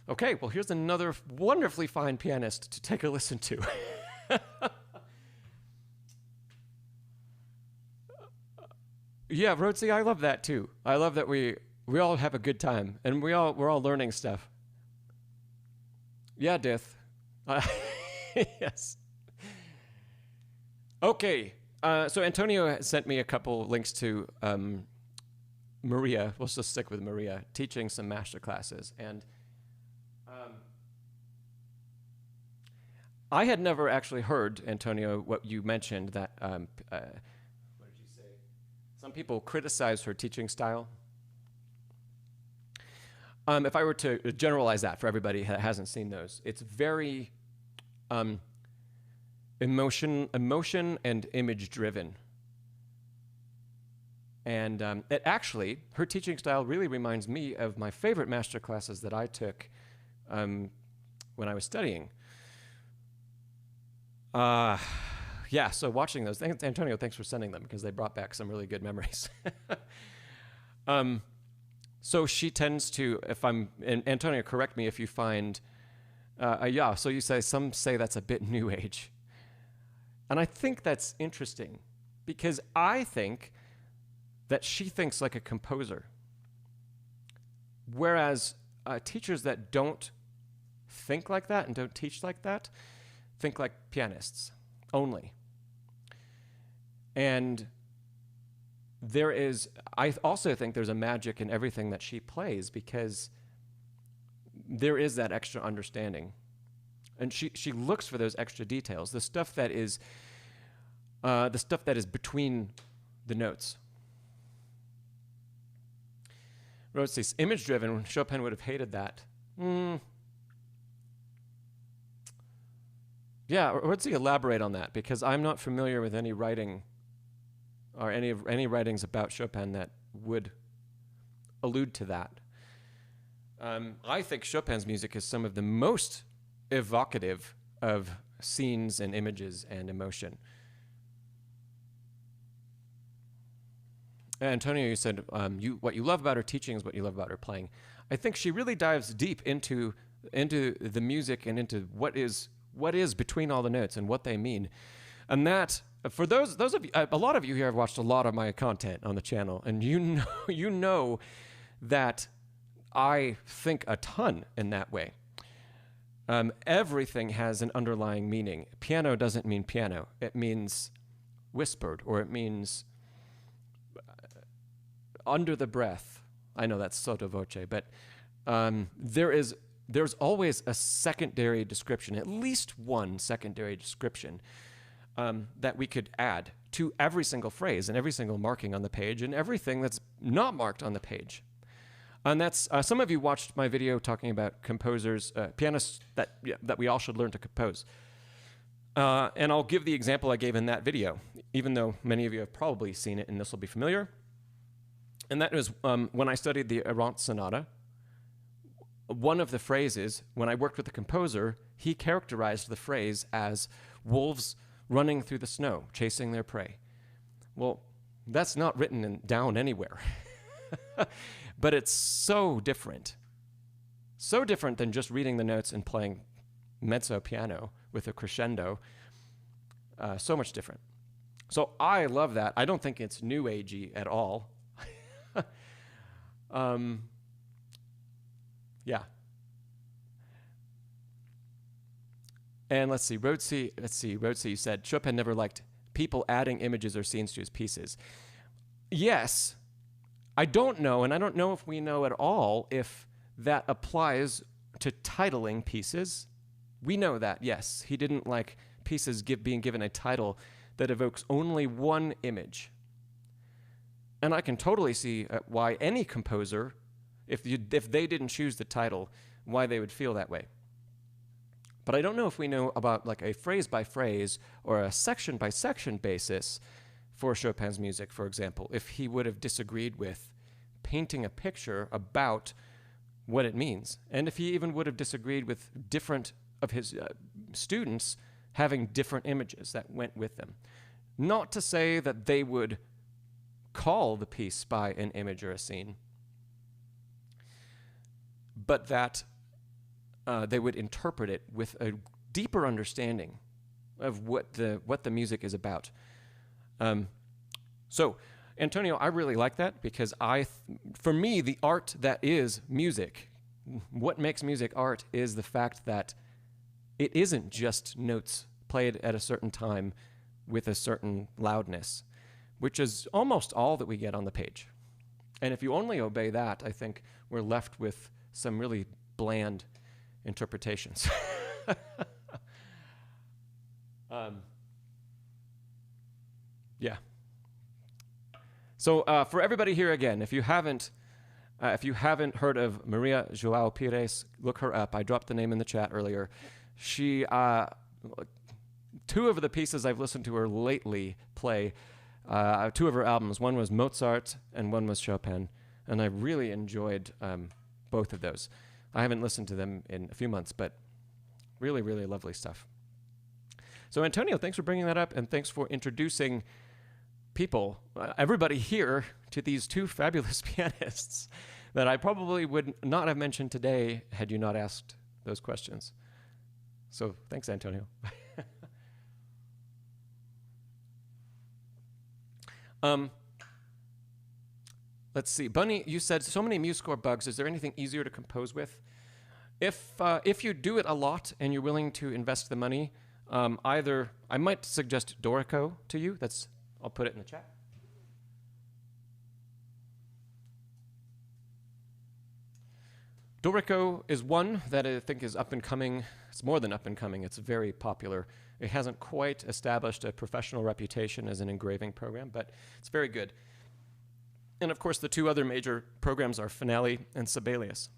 Okay, well here's another wonderfully fine pianist to take a listen to. Yeah, Rhodesy, I love that too. I love that we all have a good time and we're all learning stuff. Yeah, Dith. Yes. Okay. So Antonio sent me a couple links to Maria. We'll just stick with Maria teaching some master classes, and I had never actually heard, Antonio, what you mentioned that. What did you say? Some people criticize her teaching style. If I were to generalize that for everybody that hasn't seen those, it's very emotion and image driven. And it actually, her teaching style really reminds me of my favorite master classes that I took when I was studying. Yeah, so watching those, Antonio, thanks for sending them because they brought back some really good memories. So she tends to, and Antonio, correct me if you find, yeah, so you say, some say that's a bit new age. And I think that's interesting because I think that she thinks like a composer. Whereas teachers that don't think like that and don't teach like that think like pianists only. And I also think there's a magic in everything that she plays because there is that extra understanding. And she looks for those extra details, the stuff that is between the notes. Rhodesy, image-driven, Chopin would have hated that. Yeah, Rhodesy, elaborate on that because I'm not familiar with any writing or any writings about Chopin that would allude to that. I think Chopin's music is some of the most evocative of scenes and images and emotion. Antonio, you said what you love about her teaching is what you love about her playing. I think she really dives deep into the music and into what is between all the notes and what they mean. And that, for those of you, a lot of you here have watched a lot of my content on the channel, and you know that I think a ton in that way. Everything has an underlying meaning. Piano doesn't mean piano. It means whispered, or it means under the breath. I know that's sotto voce, but there's always a secondary description, at least one secondary description that we could add to every single phrase and every single marking on the page and everything that's not marked on the page. And that's, some of you watched my video talking about composers, pianists that we all should learn to compose. And I'll give the example I gave in that video, even though many of you have probably seen it and this will be familiar. And that was when I studied the Errant Sonata. One of the phrases, when I worked with the composer, he characterized the phrase as wolves running through the snow, chasing their prey. Well, that's not written down anywhere. But it's so different. So different than just reading the notes and playing mezzo piano with a crescendo. So much different. So I love that. I don't think it's new agey at all. Yeah. And let's see, Rhodesy, you said Chopin never liked people adding images or scenes to his pieces. Yes, I don't know, and I don't know if we know at all if that applies to titling pieces. We know that, yes, he didn't like pieces being given a title that evokes only one image. And I can totally see why any composer, if they didn't choose the title, why they would feel that way. But I don't know if we know about like a phrase by phrase or a section by section basis for Chopin's music, for example, if he would have disagreed with painting a picture about what it means. And if he even would have disagreed with different of his students having different images that went with them. Not to say that they would call the piece by an image or a scene, but that they would interpret it with a deeper understanding of what the music is about. So, Antonio, I really like that because for me, the art that is music, what makes music art is the fact that it isn't just notes played at a certain time with a certain loudness, which is almost all that we get on the page. And if you only obey that, I think we're left with some really bland interpretations. Yeah. So for everybody here again, if you haven't heard of Maria Joao Pires, look her up. I dropped the name in the chat earlier. She, two of the pieces I've listened to her lately play, two of her albums. One was Mozart and one was Chopin, and I really enjoyed both of those. I haven't listened to them in a few months, but really, really lovely stuff. So Antonio, thanks for bringing that up, and thanks for introducing people, everybody here, to these two fabulous pianists that I probably would not have mentioned today had you not asked those questions. So thanks, Antonio. Let's see. Bunny, you said so many MuseScore bugs. Is there anything easier to compose with? If you do it a lot and you're willing to invest the money, I might suggest Dorico to you. I'll put it in the chat. Dorico is one that I think is up and coming. It's more than up and coming. It's very popular. It hasn't quite established a professional reputation as an engraving program, but it's very good. And of course, the two other major programs are Finale and Sibelius.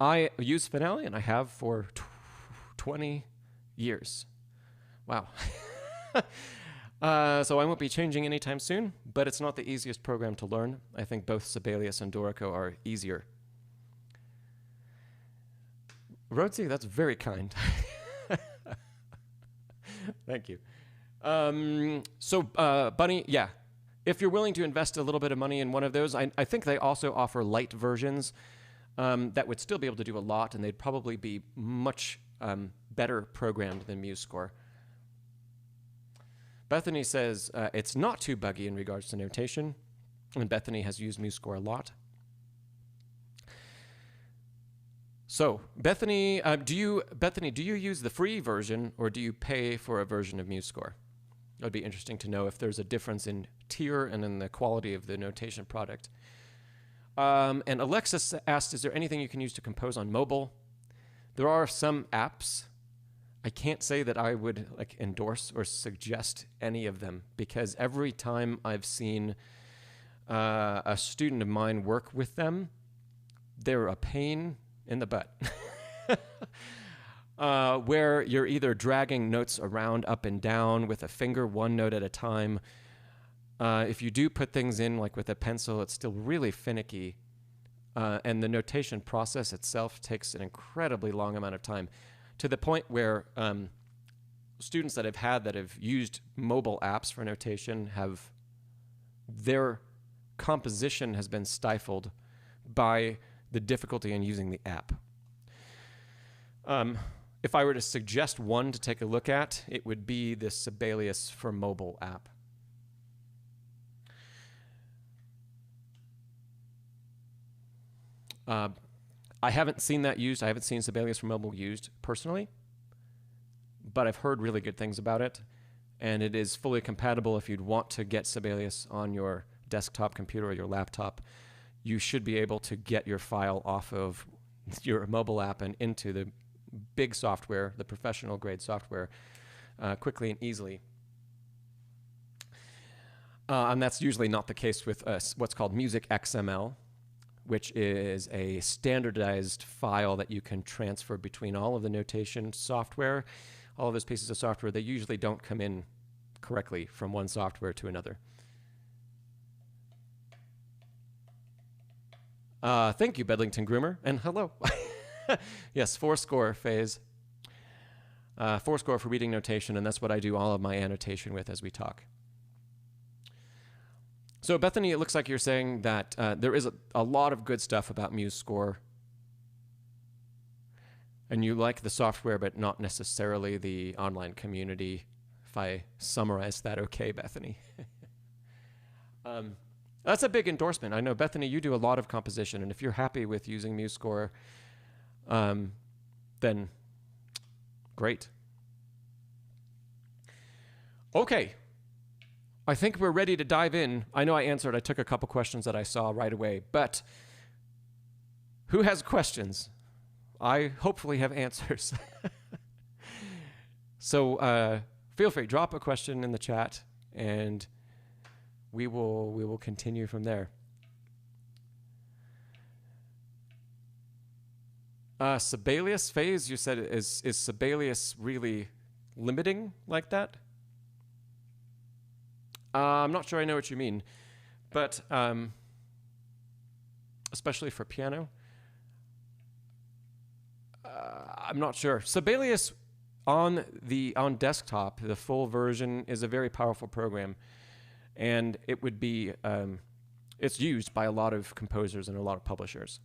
I use Finale, and I have for 20 years. Wow. So I won't be changing anytime soon, but it's not the easiest program to learn. I think both Sibelius and Dorico are easier. Rhodesy, that's very kind. Thank you. Bunny, yeah. If you're willing to invest a little bit of money in one of those, I think they also offer light versions that would still be able to do a lot, and they'd probably be much better programmed than MuseScore. Bethany says it's not too buggy in regards to notation, and Bethany has used MuseScore a lot. So, Bethany, do you use the free version, or do you pay for a version of MuseScore? It would be interesting to know if there's a difference in tier and in the quality of the notation product. And Alexis asked, is there anything you can use to compose on mobile? There are some apps. I can't say that I would endorse or suggest any of them, because every time I've seen a student of mine work with them, they're a pain in the butt. Where you're either dragging notes around up and down with a finger, one note at a time. If you do put things in like with a pencil, it's still really finicky. And the notation process itself takes an incredibly long amount of time, to the point where students that have used mobile apps for notation their composition has been stifled by the difficulty in using the app. If I were to suggest one to take a look at, it would be the Sibelius for mobile app. I haven't seen that used. I haven't seen Sibelius for mobile used personally, but I've heard really good things about it. And it is fully compatible if you'd want to get Sibelius on your desktop computer or your laptop. You should be able to get your file off of your mobile app and into the big software, the professional grade software, quickly and easily. And that's usually not the case with what's called Music XML, which is a standardized file that you can transfer between all of the notation software, all of those pieces of software. They usually don't come in correctly from one software to another. Thank you, Bedlington Groomer, and hello. Yes, 4-score phase. 4-score for reading notation, and that's what I do all of my annotation with as we talk. So Bethany, it looks like you're saying that there is a lot of good stuff about MuseScore, and you like the software, but not necessarily the online community, if I summarize that okay, Bethany. That's a big endorsement. I know, Bethany, you do a lot of composition, and if you're happy with using MuseScore, then great. Okay. I think we're ready to dive in. I know I took a couple questions that I saw right away, but who has questions? I hopefully have answers. So feel free, drop a question in the chat, and we will continue from there. Sibelius phase, you said, is Sibelius really limiting like that? I'm not sure I know what you mean, but especially for piano, I'm not sure. Sibelius on desktop, the full version, is a very powerful program, and it would be it's used by a lot of composers and a lot of publishers.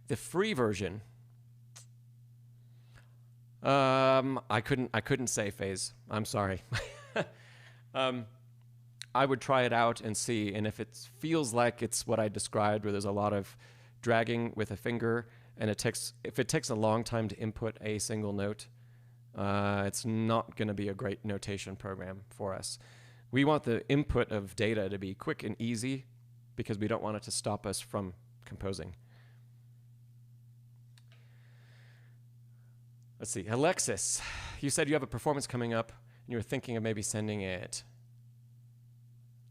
The free version, I couldn't say phase. I'm sorry. I would try it out and see, and if it feels like it's what I described, where there's a lot of dragging with a finger, and if it takes a long time to input a single note, it's not going to be a great notation program for us. We want the input of data to be quick and easy, because we don't want it to stop us from composing. Let's see, Alexis, you said you have a performance coming up, and you were thinking of maybe sending it.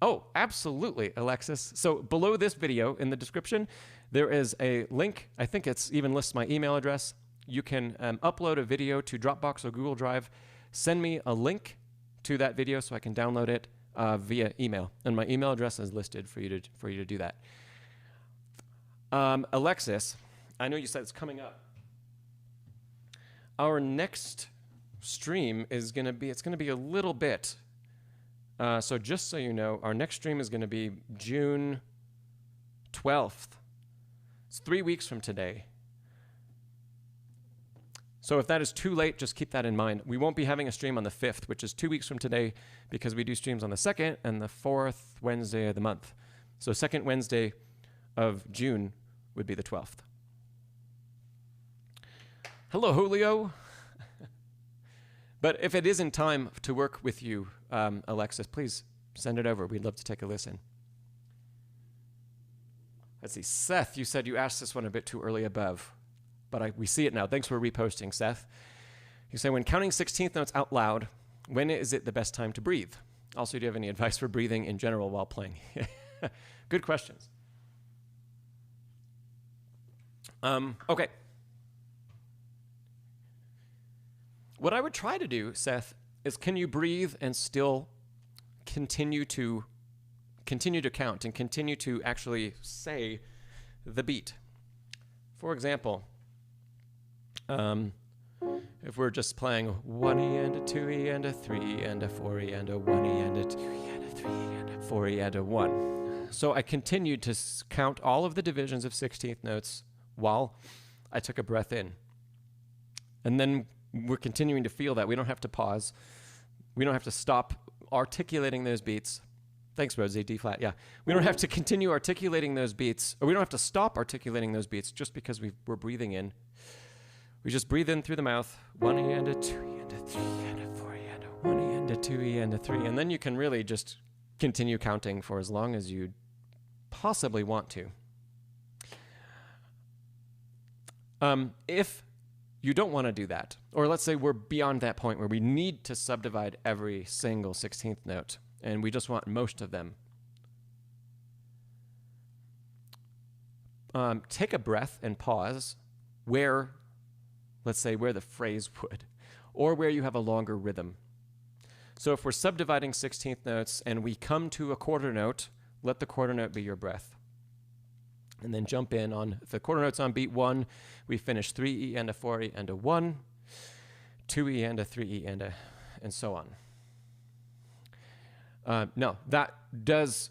Oh, absolutely, Alexis. So below this video in the description, there is a link. I think it's even lists my email address. You can upload a video to Dropbox or Google Drive. Send me a link to that video so I can download it via email. And my email address is listed for you to do that. Alexis, I know you said it's coming up. Our next stream is going to be a little bit. So just so you know, our next stream is going to be June 12th. It's 3 weeks from today. So if that is too late, just keep that in mind. We won't be having a stream on the 5th, which is 2 weeks from today, because we do streams on the 2nd and the 4th Wednesday of the month. So second Wednesday of June would be the 12th. Hello, Julio. But if it is in time to work with you, Alexis, please send it over. We'd love to take a listen. Let's see. Seth, you said you asked this one a bit too early above, but we see it now. Thanks for reposting, Seth. You say, when counting 16th notes out loud, when is it the best time to breathe? Also, do you have any advice for breathing in general while playing? Good questions. Okay. What I would try to do, Seth, is can you breathe and still continue to count and continue to actually say the beat? For example, if we're just playing a 1E and a 2E and a 3 and a 4E and a 1E and a 2E and a 3 and a 4E and a 1. So I continued to count all of the divisions of 16th notes while I took a breath in. And then we're continuing to feel that. We don't have to pause. We don't have to stop articulating those beats. Thanks, Rhodesy, D flat, yeah. We don't have to continue articulating those beats, or we don't have to stop articulating those beats just because we're breathing in. We just breathe in through the mouth, 1 E and a 2 E and a 3 E and a 4 E and a 1 E and a 2 E and a 3, and then you can really just continue counting for as long as you possibly want to. If you don't want to do that, or let's say we're beyond that point where we need to subdivide every single 16th note, and we just want most of them, take a breath and pause where, let's say, where the phrase would, or where you have a longer rhythm. So if we're subdividing 16th notes and we come to a quarter note, let the quarter note be your breath. And then jump in on, if the quarter note's on beat 1, we finish 3 E and a 4 E and a 1, 2 E and a 3 E and a, and so on. No, that does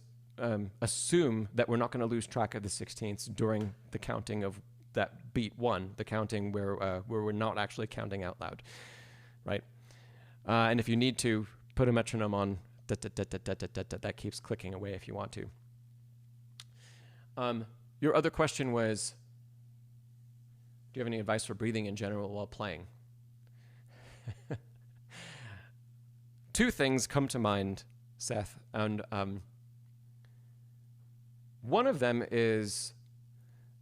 assume that we're not going to lose track of the 16ths during the counting of that beat 1, the counting where we're not actually counting out loud, right? And if you need to, put a metronome on, that keeps clicking away if you want to. Your other question was, do you have any advice for breathing in general while playing? Two things come to mind, Seth, and one of them is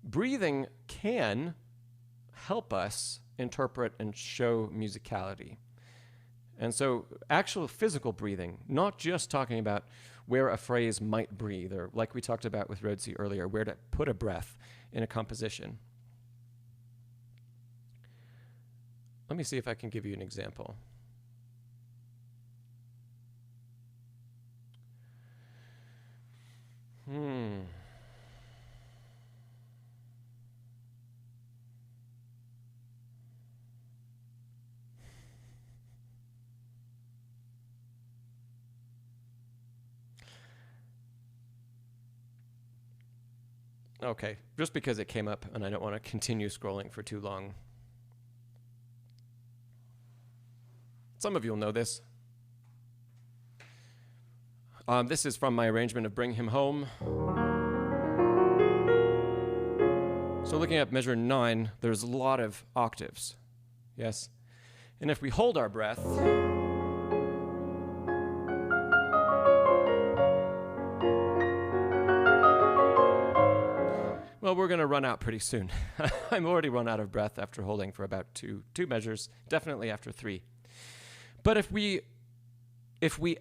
breathing can help us interpret and show musicality. And so actual physical breathing, not just talking about where a phrase might breathe, or like we talked about with Rhodesy earlier, where to put a breath in a composition. Let me see if I can give you an example. Okay, just because it came up and I don't want to continue scrolling for too long. Some of you will know this. This is from my arrangement of Bring Him Home. So looking at measure 9, there's a lot of octaves, yes? And if we hold our breath, well, we're going to run out pretty soon. I'm already run out of breath after holding for about two measures, definitely after 3. But if we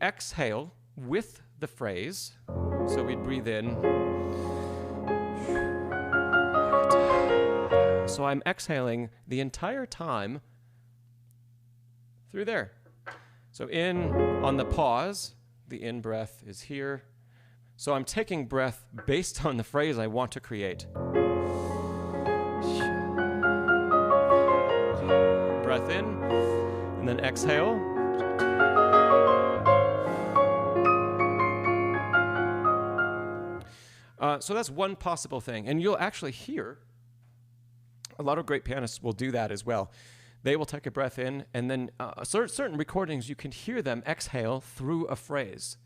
exhale with the phrase, so we breathe in, so I'm exhaling the entire time through there. So in on the pause, the in breath is here. So I'm taking breath based on the phrase I want to create. Breath in, and then exhale. So that's one possible thing. And you'll actually hear, a lot of great pianists will do that as well. They will take a breath in, and then certain recordings, you can hear them exhale through a phrase.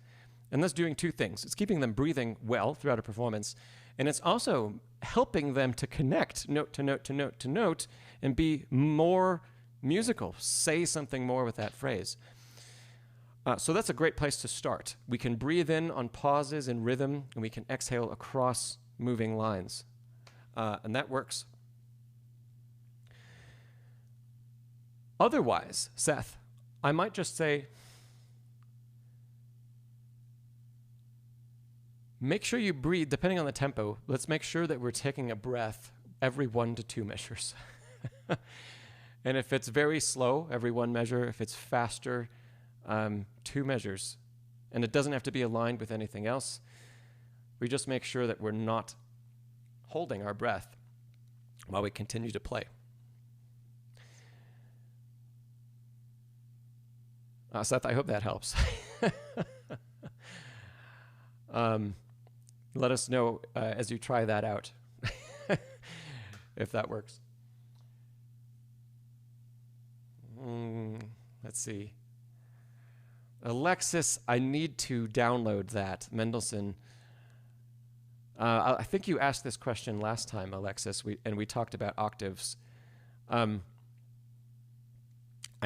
And that's doing two things. It's keeping them breathing well throughout a performance, and it's also helping them to connect note to note to note to note and be more musical, say something more with that phrase. So that's a great place to start. We can breathe in on pauses in rhythm, and we can exhale across moving lines. And that works. Otherwise, Seth, I might just say, make sure you breathe, depending on the tempo, let's make sure that we're taking a breath every 1 to 2 measures. And if it's very slow, every 1 measure. If it's faster, 2 measures. And it doesn't have to be aligned with anything else. We just make sure that we're not holding our breath while we continue to play. Seth, I hope that helps. Let us know as you try that out, if that works. Let's see. Alexis, I need to download that. Mendelssohn. I think you asked this question last time, Alexis, and we talked about octaves. I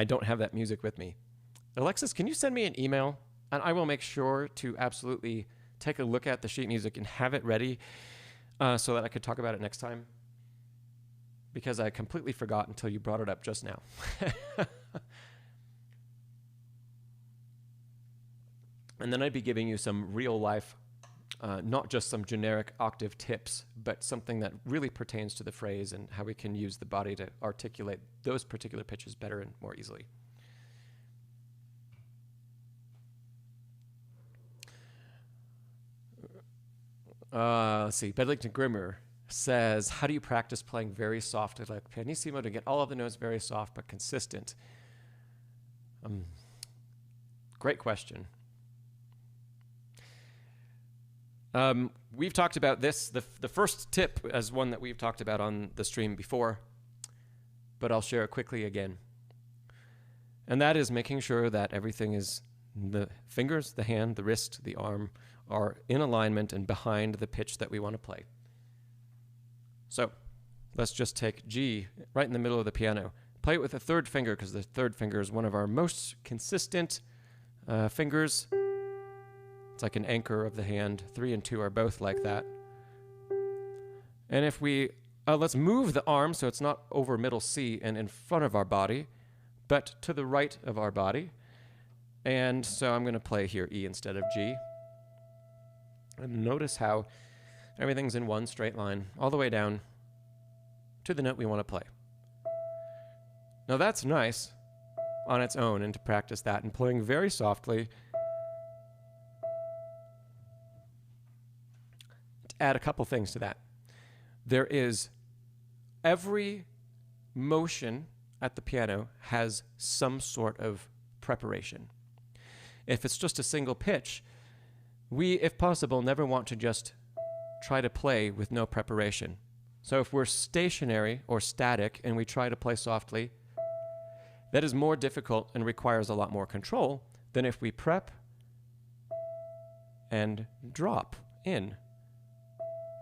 don't have that music with me. Alexis, can you send me an email? And I will make sure to absolutely take a look at the sheet music and have it ready so that I could talk about it next time. Because I completely forgot until you brought it up just now. And then I'd be giving you some real life, not just some generic octave tips, but something that really pertains to the phrase and how we can use the body to articulate those particular pitches better and more easily. Let's see. Bedlington Grimmer says, how do you practice playing very softly like pianissimo to get all of the notes very soft but consistent? Great question. We've talked about this. The first tip as one that we've talked about on the stream before, but I'll share it quickly again. And that is making sure that everything is, the fingers, the hand, the wrist, the arm, are in alignment and behind the pitch that we want to play. So let's just take G right in the middle of the piano. Play it with the third finger because the third finger is one of our most consistent fingers. It's like an anchor of the hand. 3 and 2 are both like that. And if we, let's move the arm so it's not over middle C and in front of our body, but to the right of our body. And so I'm going to play here E instead of G. And notice how everything's in one straight line all the way down to the note we want to play. Now that's nice on its own, and to practice that and playing very softly. To add a couple things to that. There is every motion at the piano has some sort of preparation. If it's just a single pitch, we, if possible, never want to just try to play with no preparation. So if we're stationary or static and we try to play softly, that is more difficult and requires a lot more control than if we prep and drop in.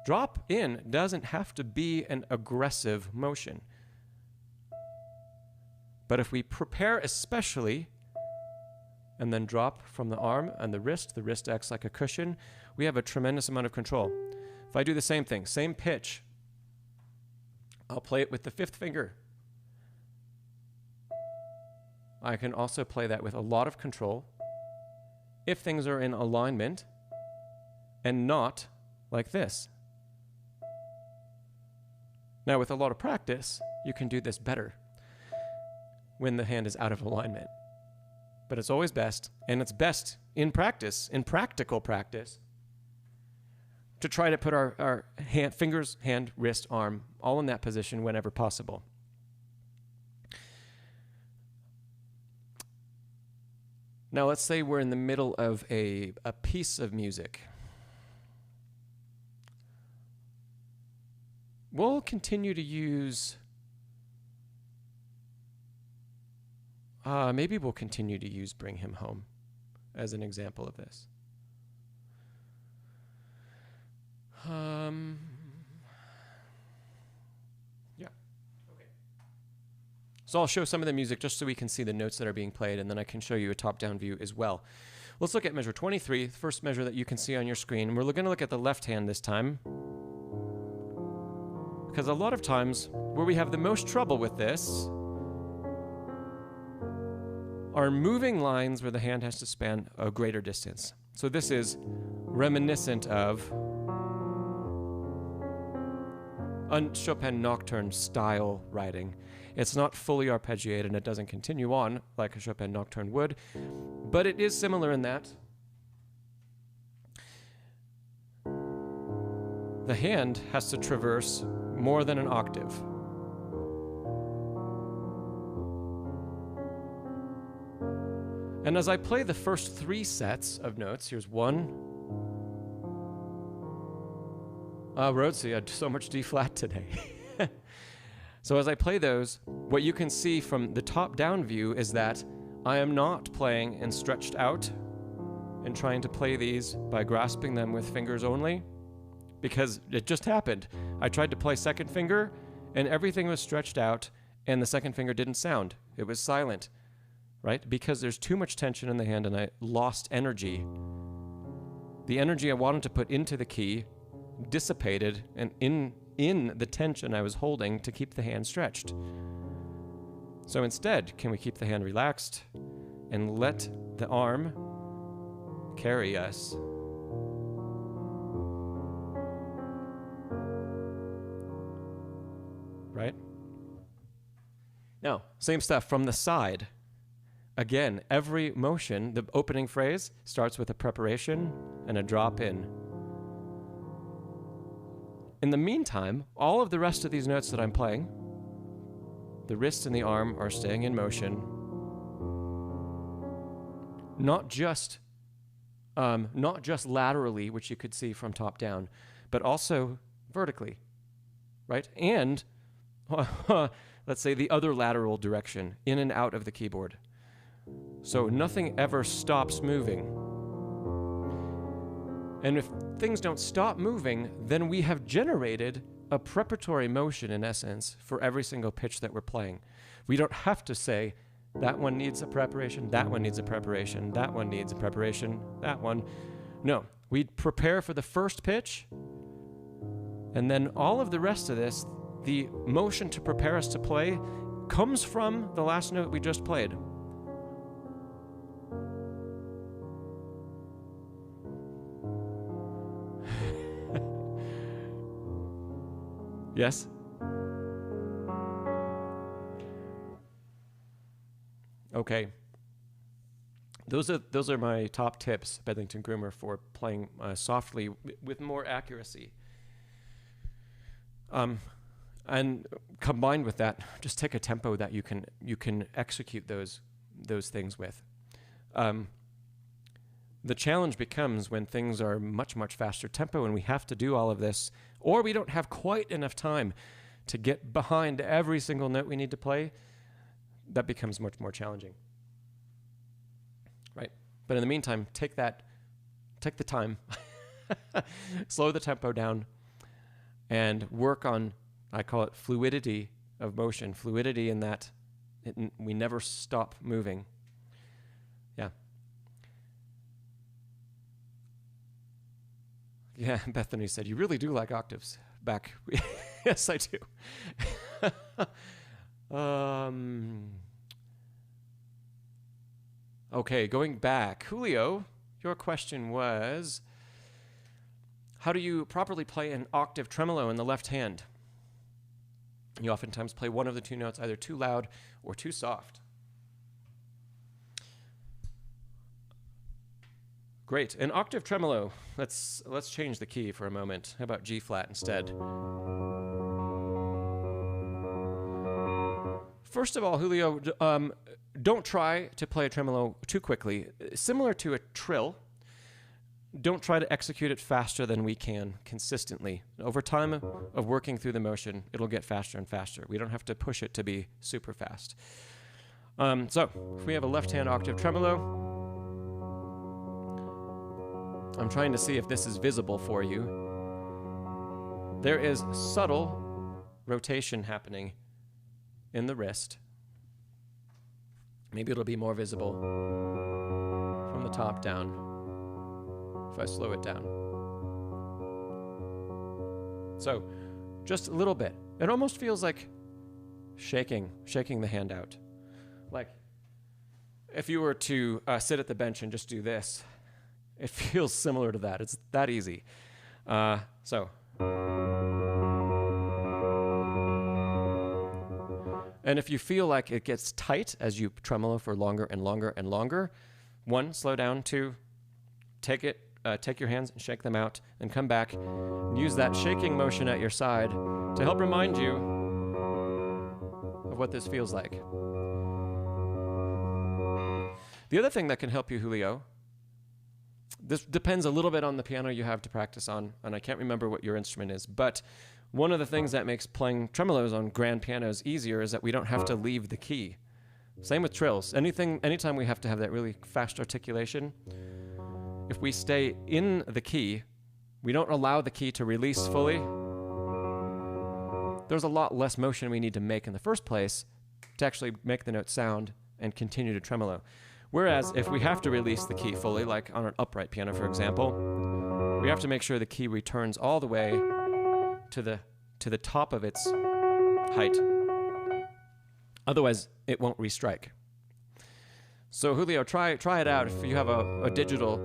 Drop in doesn't have to be an aggressive motion. But if we prepare especially, and then drop from the arm and the wrist acts like a cushion, we have a tremendous amount of control. If I do the same thing, same pitch, I'll play it with the 5th finger. I can also play that with a lot of control if things are in alignment and not like this. Now, with a lot of practice, you can do this better when the hand is out of alignment. But it's always best, and it's best in practice, in practical practice, to try to put our fingers, hand, wrist, arm, all in that position whenever possible. Now let's say we're in the middle of a piece of music. We'll continue to use... maybe we'll continue to use Bring Him Home as an example of this. Yeah. Okay. So I'll show some of the music just so we can see the notes that are being played, and then I can show you a top-down view as well. Let's look at measure 23, the first measure that you can see on your screen. We're going to look at the left hand this time, because a lot of times where we have the most trouble with this are moving lines where the hand has to span a greater distance. So this is reminiscent of a Chopin nocturne style writing. It's not fully arpeggiated and it doesn't continue on like a Chopin nocturne would, but it is similar in that the hand has to traverse more than an octave. And as I play the first 3 sets of notes, here's 1. Rhodesy, I had so much D flat today. So as I play those, what you can see from the top-down view is that I am not playing and stretched out and trying to play these by grasping them with fingers only, because it just happened. I tried to play second finger and everything was stretched out and the second finger didn't sound. It was silent, right? Because there's too much tension in the hand and I lost energy. The energy I wanted to put into the key dissipated and in the tension I was holding to keep the hand stretched. So instead, can we keep the hand relaxed and let the arm carry us? Right? Now, same stuff from the side. Again, every motion, the opening phrase starts with a preparation and a drop in. In the meantime, all of the rest of these notes that I'm playing, the wrist and the arm are staying in motion, not just laterally, which you could see from top down, but also vertically, right? And let's say the other lateral direction, in and out of the keyboard. So nothing ever stops moving. And if things don't stop moving, then we have generated a preparatory motion, in essence, for every single pitch that we're playing. We don't have to say, that one needs a preparation, that one needs a preparation, that one needs a preparation, that one. No, we prepare for the first pitch, and then all of the rest of this, the motion to prepare us to play, comes from the last note we just played. Yes? Okay. Those are my top tips, Bedlington Groomer, for playing softly with more accuracy. And combined with that, just take a tempo that you can execute those things with. The challenge becomes when things are much, much faster tempo and we have to do all of this, or we don't have quite enough time to get behind every single note we need to play. That becomes much more challenging, right? But in the meantime, take the time, slow the tempo down, and work on, I call it fluidity of motion, fluidity in that we never stop moving. Yeah. Yeah, Bethany said, you really do like octaves back. Yes, I do. Okay, going back. Julio, your question was, how do you properly play an octave tremolo in the left hand? You oftentimes play one of the two notes either too loud or too soft. Great. An octave tremolo. Let's change the key for a moment. How about G flat instead? First of all, Julio, don't try to play a tremolo too quickly. Similar to a trill, don't try to execute it faster than we can consistently. Over time of working through the motion, it'll get faster and faster. We don't have to push it to be super fast. So if we have a left hand octave tremolo, I'm trying to see if this is visible for you. There is subtle rotation happening in the wrist. Maybe it'll be more visible from the top down if I slow it down. So, just a little bit. It almost feels like shaking the hand out. Like, if you were to sit at the bench and just do this, it feels similar to that. It's that easy. So. And if you feel like it gets tight as you tremolo for longer and longer and longer, 1, slow down. 2, take your hands and shake them out, and come back and use that shaking motion at your side to help remind you of what this feels like. The other thing that can help you, Julio, this depends a little bit on the piano you have to practice on, and I can't remember what your instrument is, but one of the things that makes playing tremolos on grand pianos easier is that we don't have to leave the key. Same with trills. Anytime we have to have that really fast articulation, if we stay in the key, we don't allow the key to release fully, there's a lot less motion we need to make in the first place to actually make the note sound and continue to tremolo. Whereas if we have to release the key fully, like on an upright piano, for example, we have to make sure the key returns all the way to the top of its height. Otherwise, it won't restrike. So Julio, try it out if you have a digital.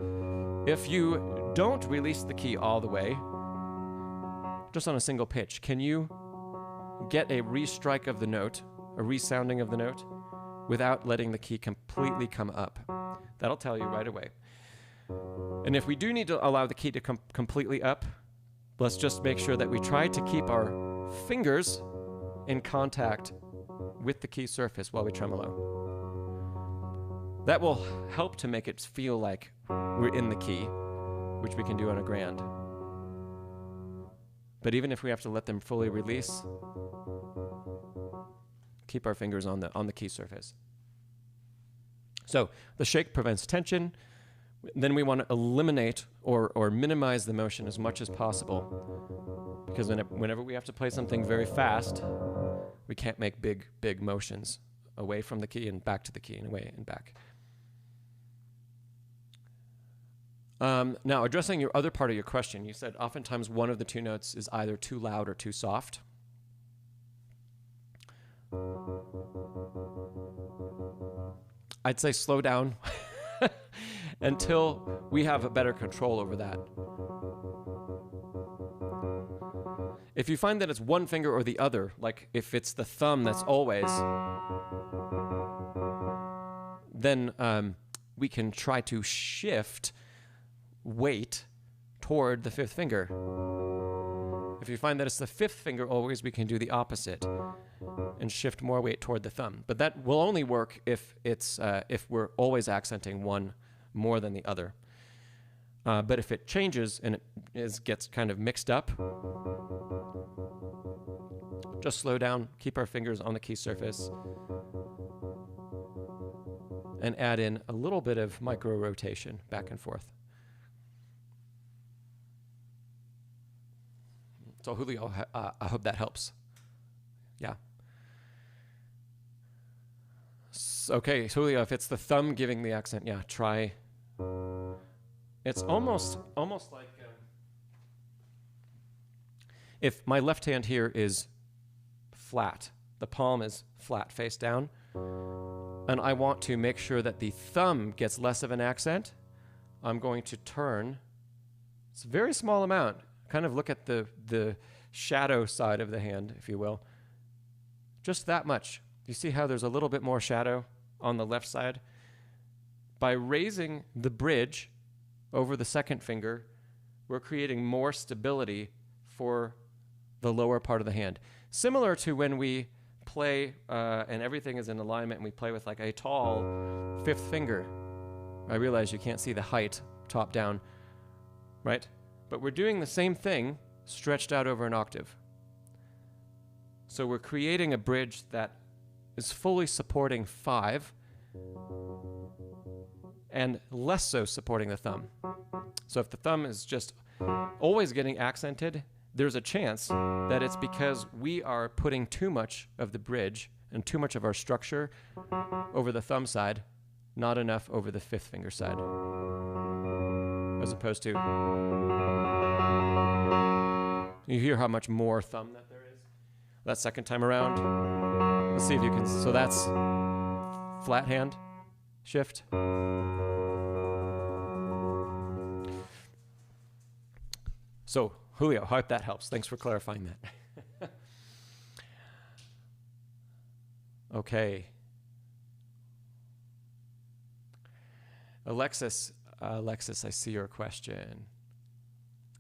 If you don't release the key all the way, just on a single pitch, can you get a restrike of the note, a resounding of the note, without letting the key completely come up? That'll tell you right away. And if we do need to allow the key to come completely up, let's just make sure that we try to keep our fingers in contact with the key surface while we tremolo. That will help to make it feel like we're in the key, which we can do on a grand. But even if we have to let them fully release, keep our fingers on the key surface. So the shake prevents tension. Then we want to eliminate or minimize the motion as much as possible, because whenever we have to play something very fast, we can't make big motions away from the key and back to the key and away and back. Now, addressing your other part of your question, you said oftentimes one of the two notes is either too loud or too soft. I'd say slow down until we have a better control over that. If you find that it's one finger or the other, like if it's the thumb that's always, then we can try to shift weight toward the fifth finger. If you find that it's the fifth finger always, we can do the opposite and shift more weight toward the thumb. But that will only work if we're always accenting one more than the other. But if it changes and it gets kind of mixed up, just slow down, keep our fingers on the key surface, and add in a little bit of micro rotation back and forth. So Julio, I hope that helps. Yeah. Okay, Julio, if it's the thumb giving the accent, yeah, try. It's almost like if my left hand here is flat, the palm is flat face down, and I want to make sure that the thumb gets less of an accent, I'm going to turn. It's a very small amount. Kind of look at the shadow side of the hand, if you will. Just that much. You see how there's a little bit more shadow on the left side? By raising the bridge over the second finger, we're creating more stability for the lower part of the hand. Similar to when we play and everything is in alignment and we play with like a tall fifth finger. I realize you can't see the height top down, right? But we're doing the same thing stretched out over an octave. So we're creating a bridge that is fully supporting 5 and less so supporting the thumb. So if the thumb is just always getting accented, there's a chance that it's because we are putting too much of the bridge and too much of our structure over the thumb side, not enough over the fifth finger side. As opposed to, you hear how much more thumb that there is? That second time around, let's see if you can, so that's flat hand, shift. So, Julio, I hope that helps. Thanks for clarifying that. Okay. Alexis, I see your question.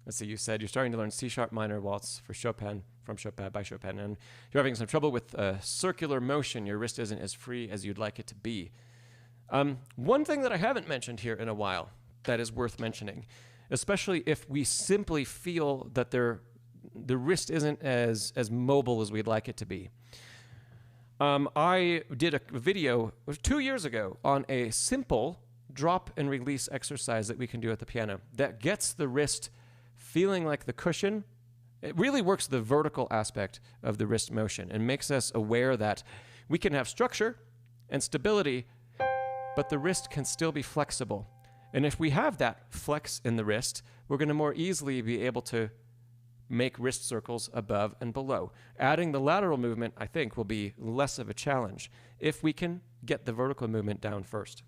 Let's see, you said you're starting to learn C-sharp minor waltz for Chopin, by Chopin, and you're having some trouble with circular motion. Your wrist isn't as free as you'd like it to be. One thing that I haven't mentioned here in a while that is worth mentioning, especially if we simply feel that the wrist isn't as mobile as we'd like it to be. I did a video 2 years ago on a simple drop and release exercise that we can do at the piano that gets the wrist feeling like the cushion. It really works the vertical aspect of the wrist motion and makes us aware that we can have structure and stability, but the wrist can still be flexible. And if we have that flex in the wrist, we're going to more easily be able to make wrist circles above and below. Adding the lateral movement, I think, will be less of a challenge if we can get the vertical movement down first.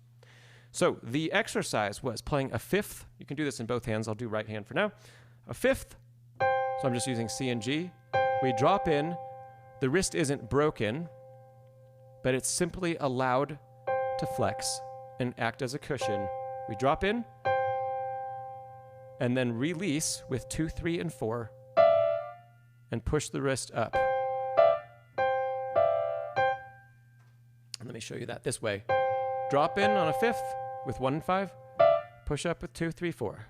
So the exercise was playing a fifth. You can do this in both hands. I'll do right hand for now. A fifth. So I'm just using C and G. We drop in. The wrist isn't broken, but it's simply allowed to flex and act as a cushion. We drop in and then release with 2, 3, and 4 and push the wrist up. Let me show you that this way. Drop in on a fifth with 1 and 5. Push up with 2, 3, 4.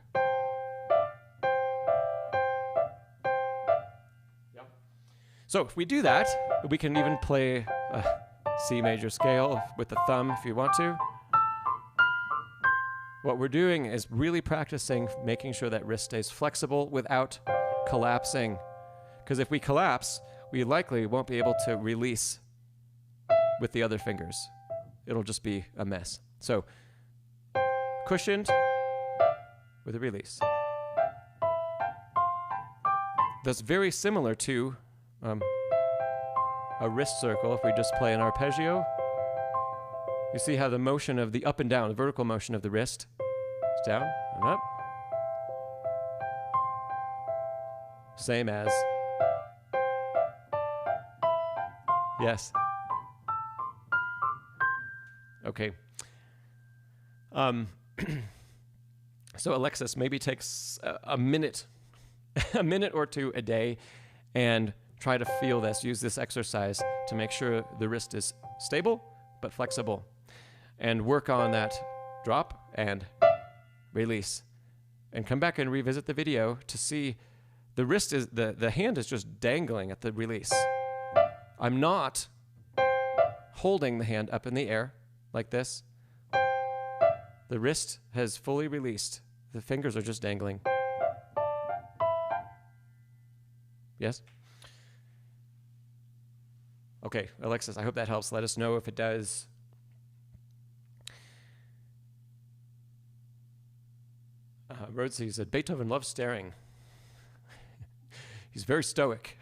Yeah. So if we do that, we can even play a C major scale with the thumb if you want to. What we're doing is really practicing making sure that wrist stays flexible without collapsing. Because if we collapse, we likely won't be able to release with the other fingers. It'll just be a mess. So, cushioned with a release. That's very similar to a wrist circle. If we just play an arpeggio, you see how the motion of the up and down, the vertical motion of the wrist, is down and up. Same as, yes. Okay. So Alexis, maybe takes a minute, a minute or two a day, and try to feel this. Use this exercise to make sure the wrist is stable but flexible, and work on that drop and release. And come back and revisit the video to see the wrist is the hand is just dangling at the release. I'm not holding the hand up in the air like this. The wrist has fully released. The fingers are just dangling. Yes? Okay, Alexis, I hope that helps. Let us know if it does. Rhodesy said, Beethoven loves staring. He's very stoic.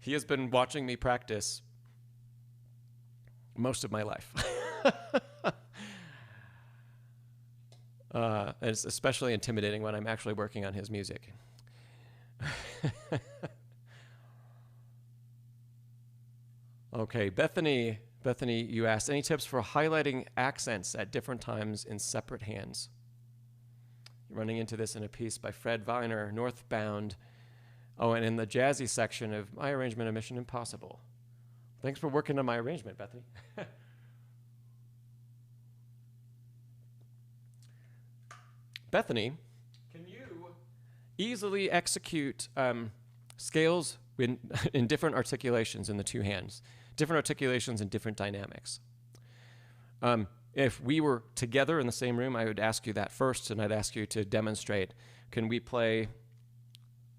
He has been watching me practice most of my life. And it's especially intimidating when I'm actually working on his music. Okay, Bethany, you asked, any tips for highlighting accents at different times in separate hands? You're running into this in a piece by Fred Viner, Northbound. Oh, and in the jazzy section of my arrangement of Mission Impossible. Thanks for working on my arrangement, Bethany. Bethany, can you easily execute scales in different articulations in the two hands? Different articulations and different dynamics. If we were together in the same room, I would ask you that first, and I'd ask you to demonstrate. Can we play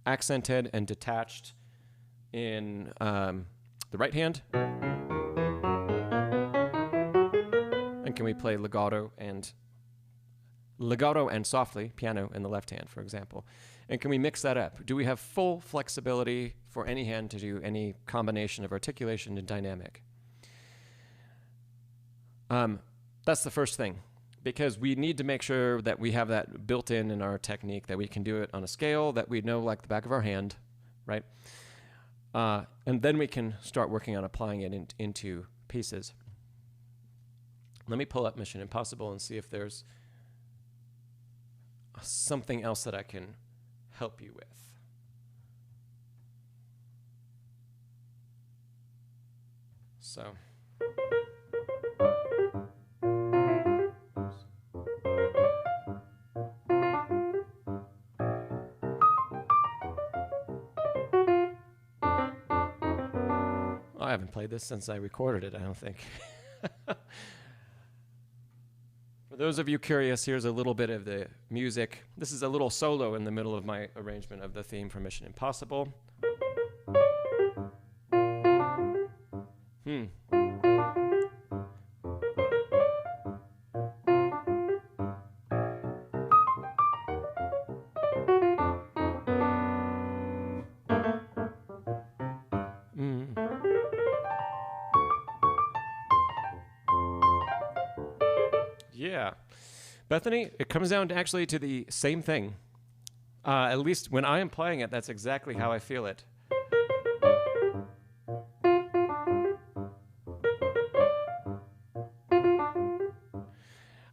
accented and detached in the right hand? And can we play legato and softly, piano, in the left hand, for example? And can we mix that up? Do we have full flexibility for any hand to do any combination of articulation and dynamic? That's the first thing, because we need to make sure that we have that built in our technique, that we can do it on a scale that we know like the back of our hand, right? And then we can start working on applying it into pieces. Let me pull up Mission Impossible and see if there's something else that I can help you with. So. haven't played this since I recorded it, I don't think. For those of you curious, here's a little bit of the music. This is a little solo in the middle of my arrangement of the theme for Mission Impossible. Yeah. Bethany, it comes down to actually to the same thing. At least when I am playing it, that's exactly how I feel it.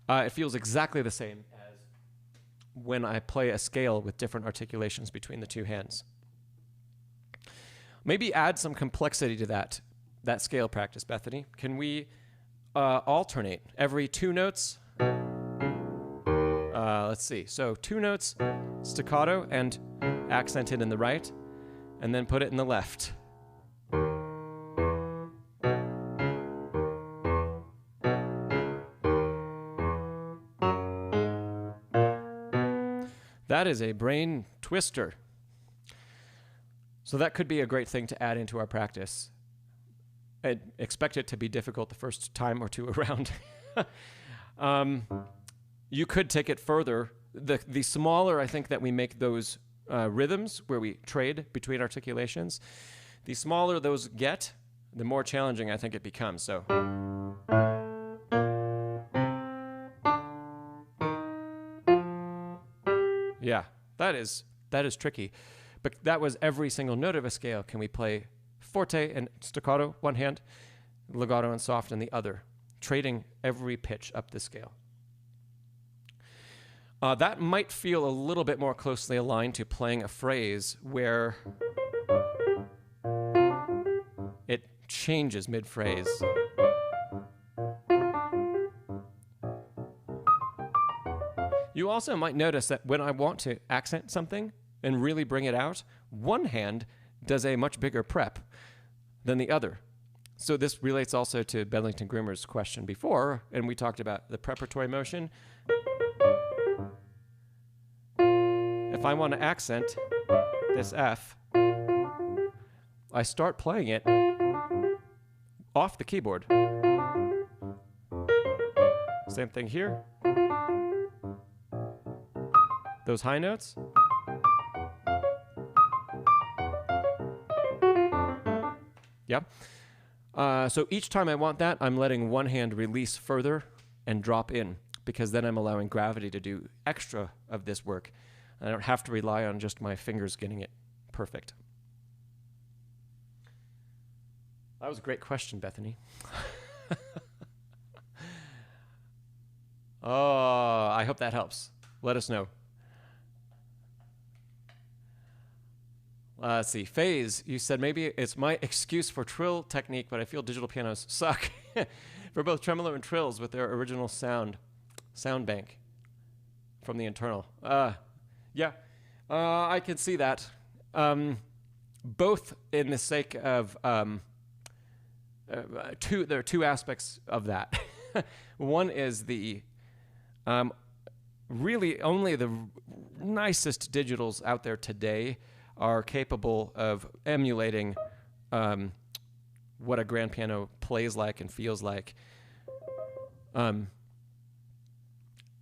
It feels exactly the same as when I play a scale with different articulations between the two hands. Maybe add some complexity to that scale practice, Bethany. Can we alternate every 2 notes? Let's see. So 2 notes, staccato, and accented in the right, and then put it in the left. That is a brain twister. So that could be a great thing to add into our practice. I expect it to be difficult the first time or two around. You could take it further. The smaller I think that we make those rhythms where we trade between articulations, the smaller those get, the more challenging I think it becomes. So. Yeah, that is tricky. But that was every single note of a scale. Can we play forte and staccato, one hand, legato and soft in the other, trading every pitch up the scale? That might feel a little bit more closely aligned to playing a phrase where it changes mid-phrase. You also might notice that when I want to accent something and really bring it out, one hand does a much bigger prep than the other. So this relates also to Bedlington Grimmer's question before, and we talked about the preparatory motion. If I want to accent this F, I start playing it off the keyboard. Same thing here. Those high notes. Yeah. So each time I want that, I'm letting one hand release further and drop in, because then I'm allowing gravity to do extra of this work. I don't have to rely on just my fingers getting it perfect. That was a great question, Bethany. Oh, I hope that helps. Let us know. Let's see. Phase, you said maybe it's my excuse for trill technique, but I feel digital pianos suck for both tremolo and trills with their original sound bank from the internal. Yeah, I can see that. Both in the sake of there are two aspects of that. One is the really only the nicest digitals out there today are capable of emulating what a grand piano plays like and feels like. And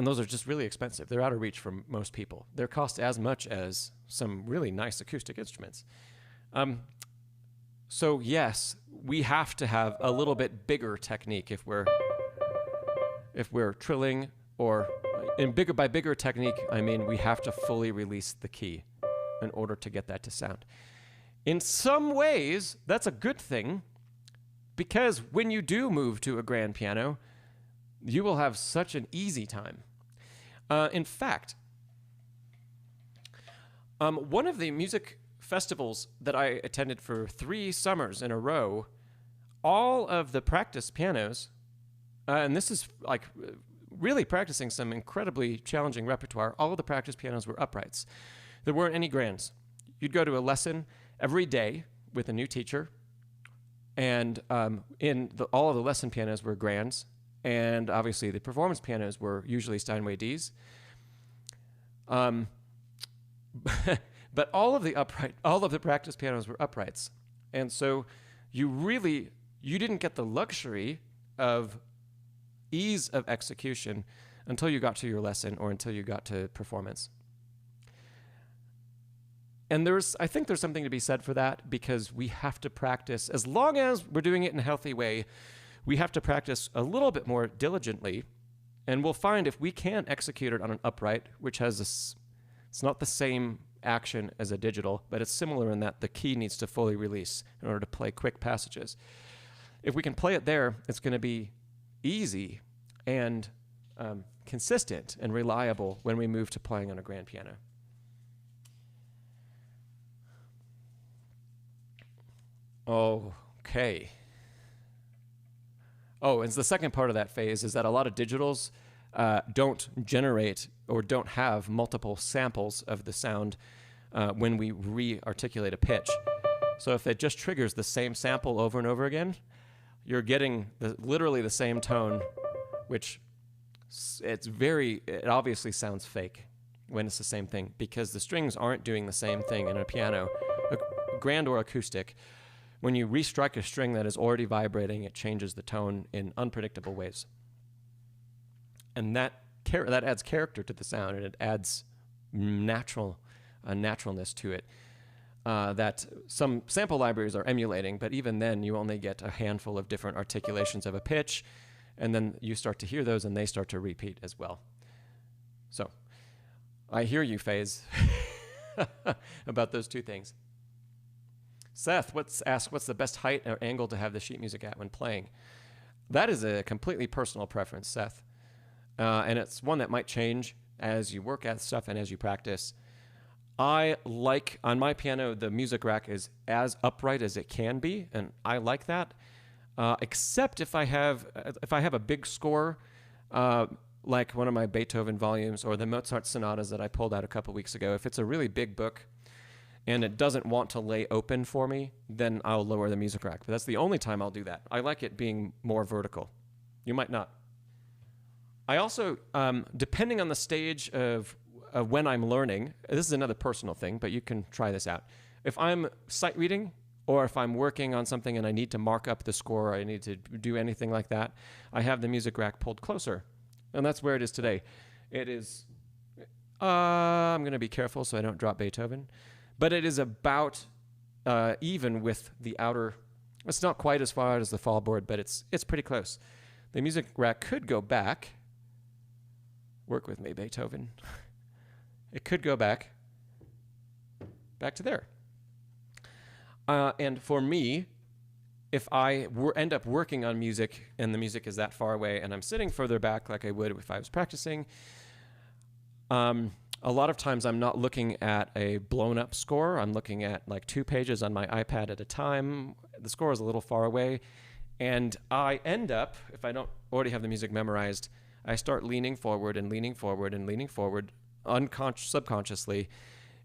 those are just really expensive. They're out of reach for most people. They cost as much as some really nice acoustic instruments. So yes, we have to have a little bit bigger technique if we're trilling, or by bigger technique, I mean we have to fully release the key in order to get that to sound. In some ways, that's a good thing, because when you do move to a grand piano, you will have such an easy time. In fact, one of the music festivals that I attended for 3 summers in a row, all of the practice pianos, and this is like really practicing some incredibly challenging repertoire, all of the practice pianos were uprights. There weren't any grands. You'd go to a lesson every day with a new teacher, And all of the lesson pianos were grands, and obviously the performance pianos were usually Steinway Ds. But all of the practice pianos were uprights, and so you didn't get the luxury of ease of execution until you got to your lesson or until you got to performance. And I think there's something to be said for that, because we have to practice, as long as we're doing it in a healthy way, we have to practice a little bit more diligently, and we'll find if we can execute it on an upright, which has it's not the same action as a digital, but it's similar in that the key needs to fully release in order to play quick passages. If we can play it there, it's going to be easy and consistent and reliable when we move to playing on a grand piano. Okay. Oh, and the second part of that phase is that a lot of digitals don't generate or don't have multiple samples of the sound when we re-articulate a pitch. So if it just triggers the same sample over and over again, you're getting literally the same tone, which it obviously sounds fake when it's the same thing, because the strings aren't doing the same thing in a piano, grand or acoustic. When you restrike a string that is already vibrating, it changes the tone in unpredictable ways. And that adds character to the sound, and it adds naturalness to it that some sample libraries are emulating, but even then you only get a handful of different articulations of a pitch, and then you start to hear those and they start to repeat as well. So I hear you, Faze, about those two things. Seth asks, what's the best height or angle to have the sheet music at when playing? That is a completely personal preference, Seth. And it's one that might change as you work at stuff and as you practice. I like, on my piano, the music rack is as upright as it can be, and I like that. Except if I have a big score, like one of my Beethoven volumes or the Mozart sonatas that I pulled out a couple weeks ago. If it's a really big book and it doesn't want to lay open for me, then I'll lower the music rack. But that's the only time I'll do that. I like it being more vertical. You might not. I also, depending on the stage of when I'm learning, this is another personal thing, but you can try this out. If I'm sight reading, or if I'm working on something and I need to mark up the score, or I need to do anything like that, I have the music rack pulled closer. And that's where it is today. It is, I'm going to be careful so I don't drop Beethoven, but it is about even with the outer. It's not quite as far out as the fall board, but it's pretty close. The music rack could go back. Work with me, Beethoven. It could go back to there. And for me, if I end up working on music and the music is that far away and I'm sitting further back like I would if I was practicing, a lot of times I'm not looking at a blown up score. I'm looking at like 2 pages on my iPad at a time. The score is a little far away. And I end up, if I don't already have the music memorized, I start leaning forward and leaning forward and leaning forward subconsciously.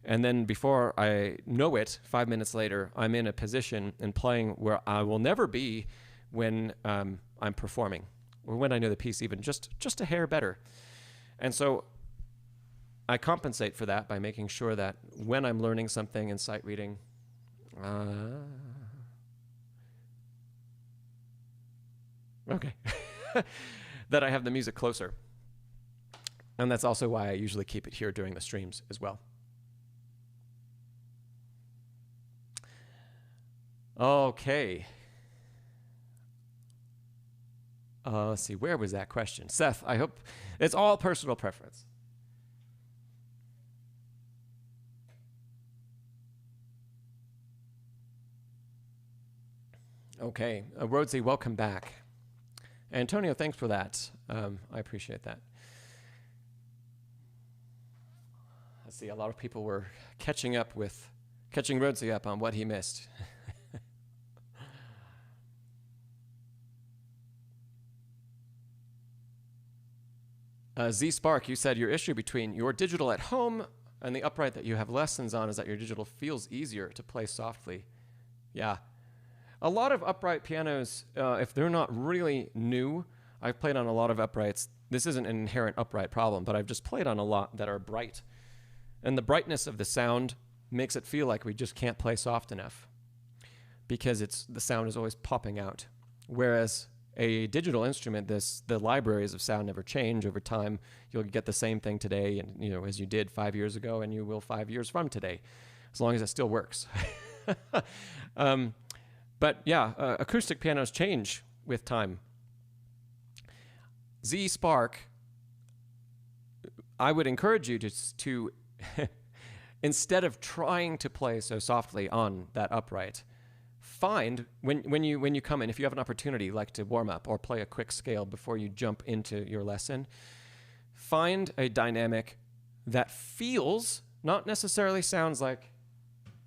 And then before I know it, 5 minutes later, I'm in a position and playing where I will never be when I'm performing, or when I know the piece even just a hair better. And so I compensate for that by making sure that when I'm learning something in sight reading, okay, that I have the music closer. And that's also why I usually keep it here during the streams as well. Okay. Let's see, where was that question? Seth, I hope it's all personal preference. Okay, Rhodesy, welcome back. Antonio, thanks for that. I appreciate that. Let's see, a lot of people were catching Rhodesy up on what he missed. Z Spark, you said your issue between your digital at home and the upright that you have lessons on is that your digital feels easier to play softly. Yeah. A lot of upright pianos, if they're not really new, I've played on a lot of uprights. This isn't an inherent upright problem, but I've just played on a lot that are bright. And the brightness of the sound makes it feel like we just can't play soft enough because the sound is always popping out. Whereas a digital instrument, the libraries of sound never change over time. You'll get the same thing today, and as you did 5 years ago, and you will 5 years from today, as long as it still works. But yeah, acoustic pianos change with time. Z Spark, I would encourage you to instead of trying to play so softly on that upright, find when you come in, if you have an opportunity like to warm up or play a quick scale before you jump into your lesson, find a dynamic that feels, not necessarily sounds like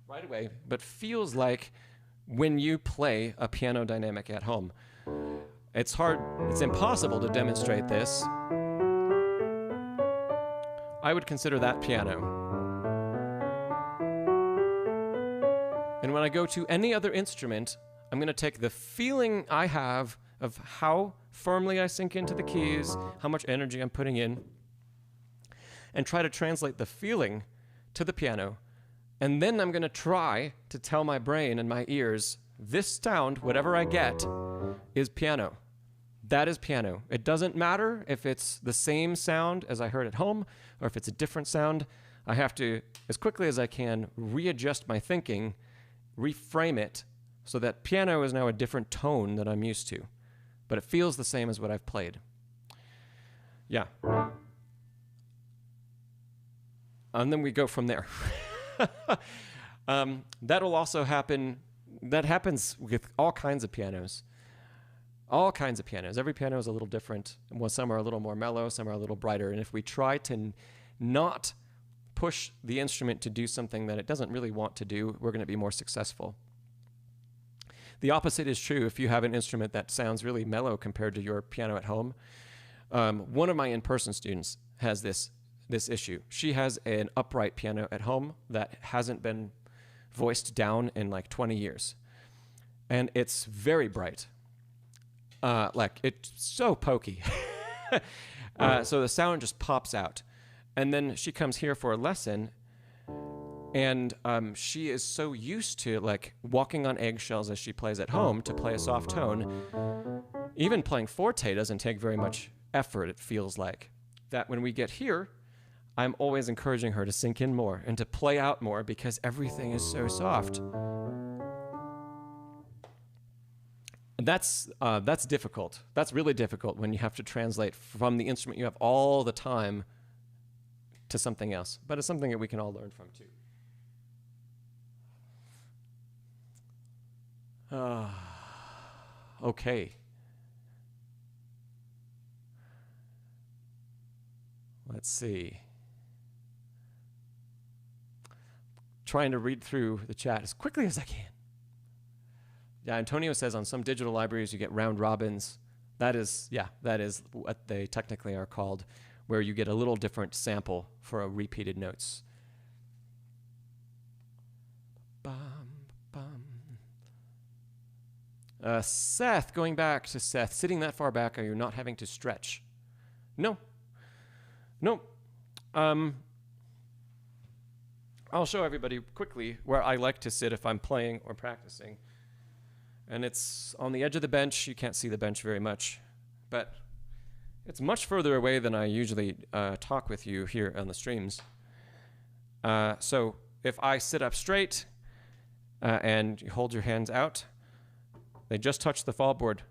right away, but feels like when you play a piano dynamic at home. It's impossible to demonstrate this. I would consider that piano. And when I go to any other instrument, I'm going to take the feeling I have of how firmly I sink into the keys, how much energy I'm putting in, and try to translate the feeling to the piano. And then I'm going to try to tell my brain and my ears, this sound, whatever I get, is piano. That is piano. It doesn't matter if it's the same sound as I heard at home or if it's a different sound. I have to, as quickly as I can, readjust my thinking, reframe it so that piano is now a different tone that I'm used to, but it feels the same as what I've played. Yeah. And then we go from there. That'll also happen. That happens with all kinds of pianos. All kinds of pianos. Every piano is a little different. Well, some are a little more mellow, some are a little brighter. And if we try to not push the instrument to do something that it doesn't really want to do, we're going to be more successful. The opposite is true if you have an instrument that sounds really mellow compared to your piano at home. One of my in-person students has this issue. She has an upright piano at home that hasn't been voiced down in like 20 years. And it's very bright. Like it's so pokey. So the sound just pops out. And then she comes here for a lesson, and she is so used to like walking on eggshells as she plays at home to play a soft tone. Even playing forte doesn't take very much effort, it feels like. That when we get here, I'm always encouraging her to sink in more and to play out more because everything is so soft. That's difficult. That's really difficult when you have to translate from the instrument you have all the time to something else. But it's something that we can all learn from too. Okay. Let's see. Trying to read through the chat as quickly as I can. Yeah, Antonio says on some digital libraries you get round robins. That is what they technically are called, where you get a little different sample for a repeated notes. Seth, going back to Seth, sitting that far back, are you not having to stretch? No. I'll show everybody quickly where I like to sit if I'm playing or practicing. And it's on the edge of the bench. You can't see the bench very much, but it's much further away than I usually talk with you here on the streams. So if I sit up straight and you hold your hands out, they just touch the fall board.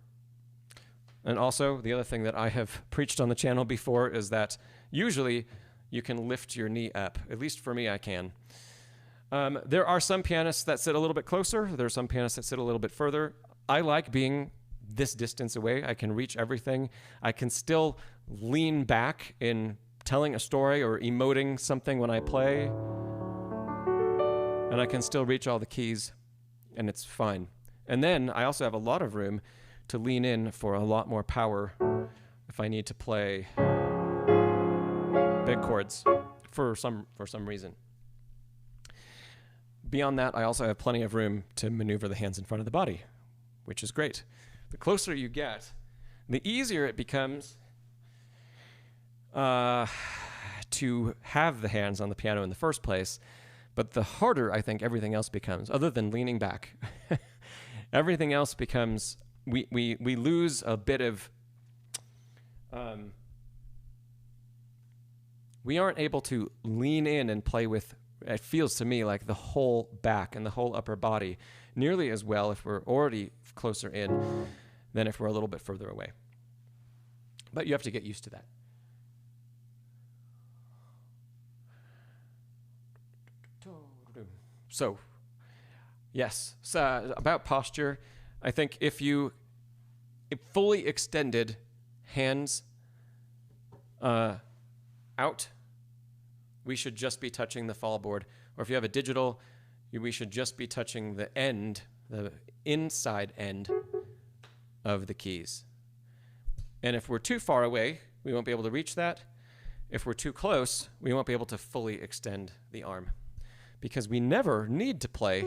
And also, the other thing that I have preached on the channel before is that usually you can lift your knee up. At least for me, I can. There are some pianists that sit a little bit closer. There are some pianists that sit a little bit further. I like being this distance away. I can reach everything. I can still lean back in telling a story or emoting something when I play. And I can still reach all the keys, and it's fine. And then I also have a lot of room to lean in for a lot more power if I need to play big chords for some reason. Beyond that, I also have plenty of room to maneuver the hands in front of the body which is great. The closer you get, the easier it becomes to have the hands on the piano in the first place, but the harder I think everything else becomes, other than leaning back. Everything else becomes, we lose a bit of, we aren't able to lean in and play with, it feels to me like the whole back and the whole upper body nearly as well if we're already closer in than if we're a little bit further away. But you have to get used to that. So, yes, so about posture, I think if fully extended hands out, we should just be touching the fall board. Or if you have a digital, we should just be touching the end, the inside end of the keys. And if we're too far away, we won't be able to reach that. If we're too close, we won't be able to fully extend the arm, because we never need to play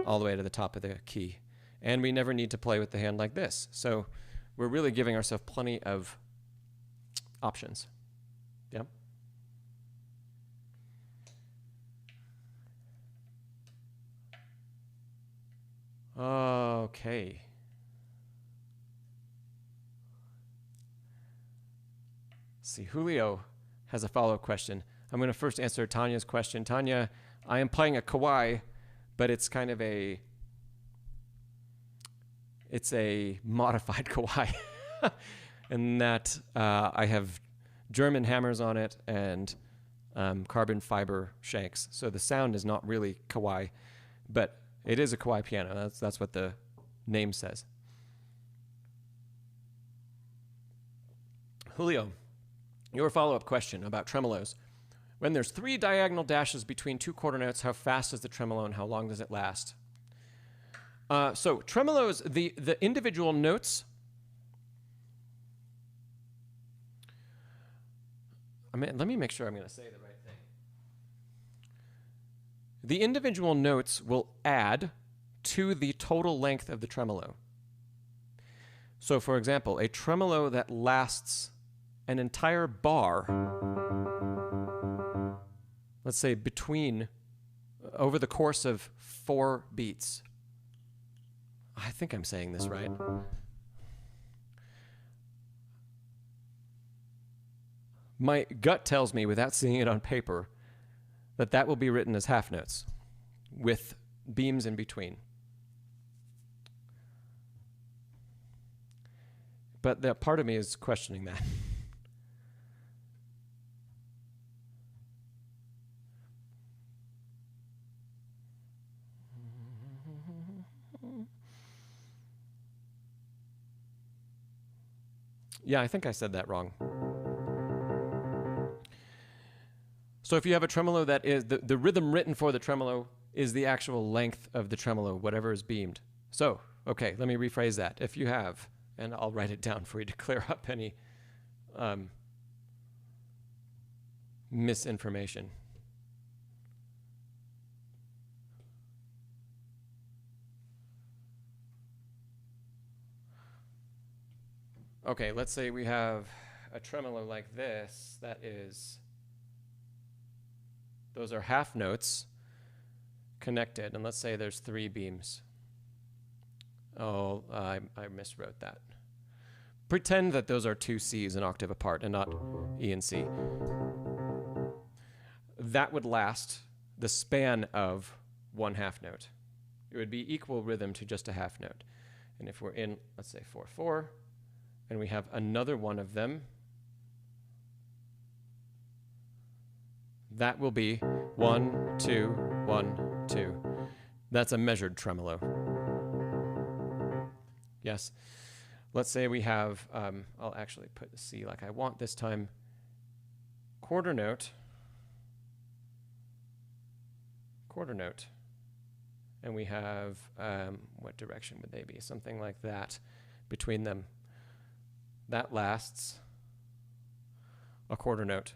all the way to the top of the key. And we never need to play with the hand like this. So we're really giving ourselves plenty of options. Yeah. Okay. Let's see, Julio has a follow-up question. I'm going to first answer Tanya's question. Tanya, I am playing a kawaii, but it's kind of it's a modified kawaii. And that I have German hammers on it and carbon fiber shanks. So the sound is not really kawaii, but it is a kawaii piano. That's what the name says. Julio, your follow-up question about tremolos. When there's 3 diagonal dashes between 2 quarter notes, how fast is the tremolo and how long does it last? So tremolos, the individual notes, let me make sure I'm going to say the right thing. The individual notes will add to the total length of the tremolo. So for example, a tremolo that lasts an entire bar, let's say over the course of 4 beats. I think I'm saying this right. My gut tells me, without seeing it on paper, that will be written as half notes with beams in between. But that part of me is questioning that. Yeah, I think I said that wrong. So if you have a tremolo that is, the rhythm written for the tremolo is the actual length of the tremolo, whatever is beamed. So, okay, let me rephrase that. If you have, and I'll write it down for you to clear up any misinformation. Okay, let's say we have a tremolo like this that is, those are half notes connected, and let's say there's 3 beams. Oh, I miswrote that. Pretend that those are 2 C's an octave apart and not E and C. That would last the span of 1 half note. It would be equal rhythm to just a half note. And if we're in, let's say 4/4, and we have another one of them, that will be 1, 2, 1, 2. That's a measured tremolo. Yes. Let's say we have, I'll actually put the C like I want this time, quarter note, and we have, what direction would they be? Something like that between them. That lasts a quarter note.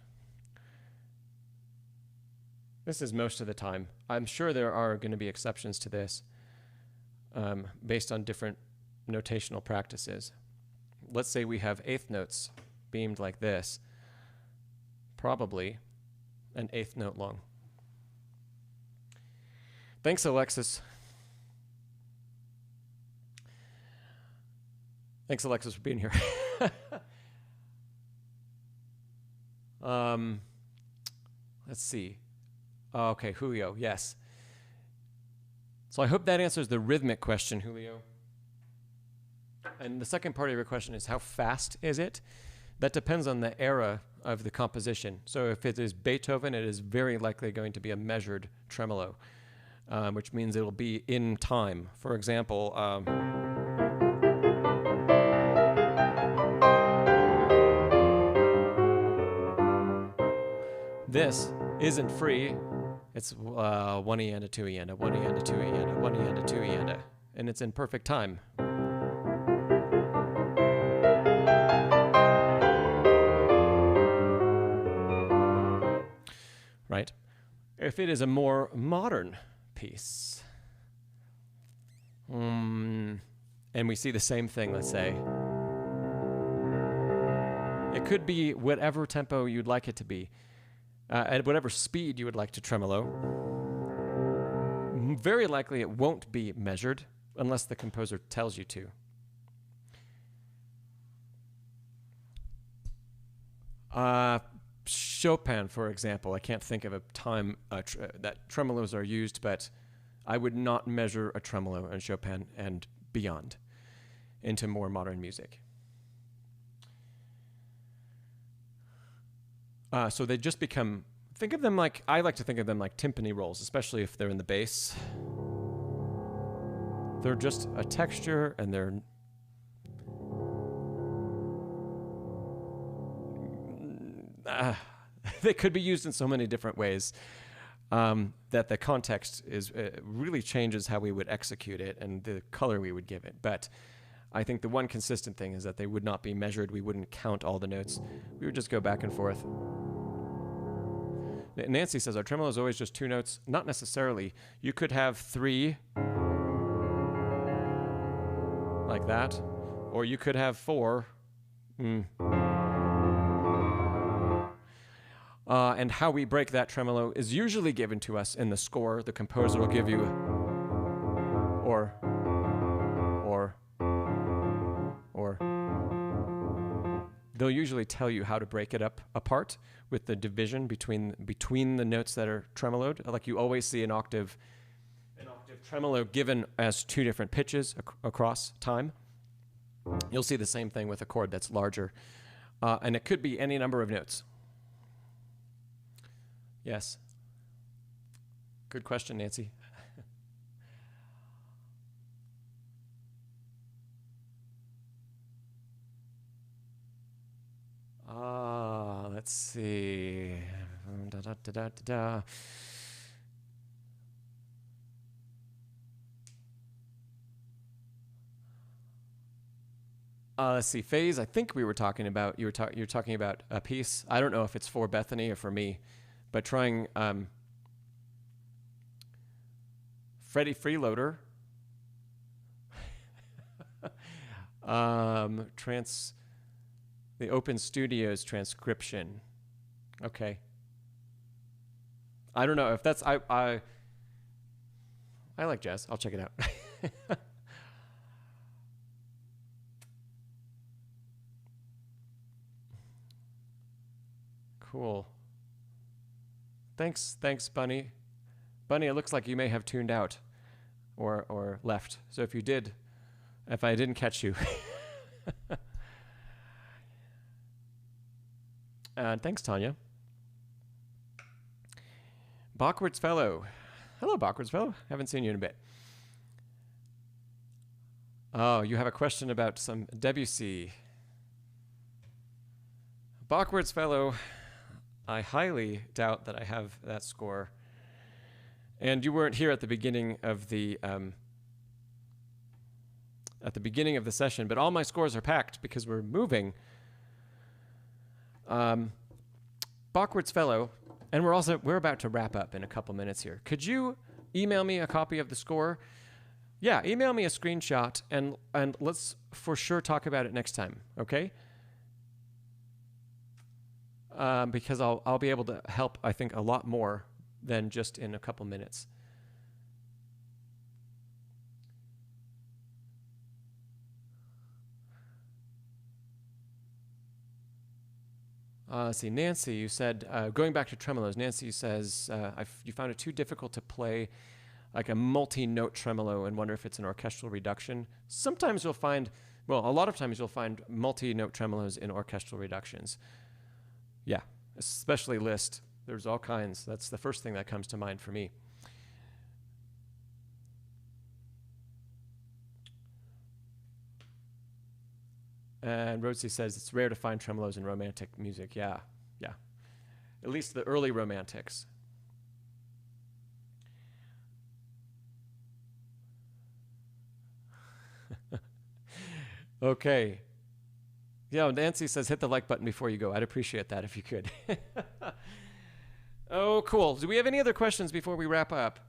This is most of the time. I'm sure there are going to be exceptions to this based on different notational practices. Let's say we have eighth notes beamed like this, probably an eighth note long. Thanks, Alexis. Thanks, Alexis, for being here. Let's see. Okay, Julio, yes. So I hope that answers the rhythmic question, Julio. And the second part of your question is, how fast is it? That depends on the era of the composition. So if it is Beethoven, it is very likely going to be a measured tremolo, which means it'll be in time. For example, this isn't free. It's 1 E and a 2 E and a 1 E and a 2 E and a 1 E and a 2 E and a, and it's in perfect time. Right? If it is a more modern piece, and we see the same thing, let's say, it could be whatever tempo you'd like it to be. At whatever speed you would like to tremolo. Very likely it won't be measured unless the composer tells you to. Chopin, for example, I can't think of a time that tremolos are used, but I would not measure a tremolo in Chopin and beyond into more modern music. So they just become, think of them like, I like to think of them like timpani rolls, especially if they're in the bass. They're just a texture, and they're they could be used in so many different ways that the context is really changes how we would execute it and the color we would give it. But I think the one consistent thing is that they would not be measured. We wouldn't count all the notes. We would just go back and forth. Nancy says, our tremolo is always just 2 notes. Not necessarily. You could have 3 like that, or you could have 4. And how we break that tremolo is usually given to us in the score. The composer will give you or. They'll usually tell you how to break it up apart with the division between the notes that are tremoloed. Like you always see an octave tremolo given as 2 different pitches across time. You'll see the same thing with a chord that's larger. And it could be any number of notes. Yes. Good question, Nancy. Let's see. Let's see. Phase, I think we were talking about, you're talking about a piece. I don't know if it's for Bethany or for me, but trying Freddie Freeloader. The Open Studios transcription. Okay. I don't know if that's, I like jazz. I'll check it out. Cool. Thanks, Bunny. Bunny, it looks like you may have tuned out or left. So if you did, if I didn't catch you. Thanks, Tanya. Bachwards Fellow. Hello, Bachwards Fellow. Haven't seen you in a bit. Oh, you have a question about some Debussy. Bachwards Fellow, I highly doubt that I have that score. And you weren't here at the beginning of the session, but all my scores are packed because we're moving. Bachwards Fellow, and we're about to wrap up in a couple minutes here. Could you email me a copy of the score? yeah, email me a screenshot and let's for sure talk about it next time, okay? Because I'll be able to help, I think, a lot more than just in a couple minutes. Let's see, Nancy, you said, going back to tremolos, Nancy says, you found it too difficult to play like a multi-note tremolo and wonder if it's an orchestral reduction. Sometimes you'll find, well, a lot of times you'll find multi-note tremolos in orchestral reductions. Yeah, especially Liszt. There's all kinds. That's the first thing that comes to mind for me. And Rhodesy says it's rare to find tremolos in romantic music. Yeah, yeah. At least the early romantics. Okay. Yeah, Nancy says hit the like button before you go. I'd appreciate that if you could. Oh, cool. Do we have any other questions before we wrap up?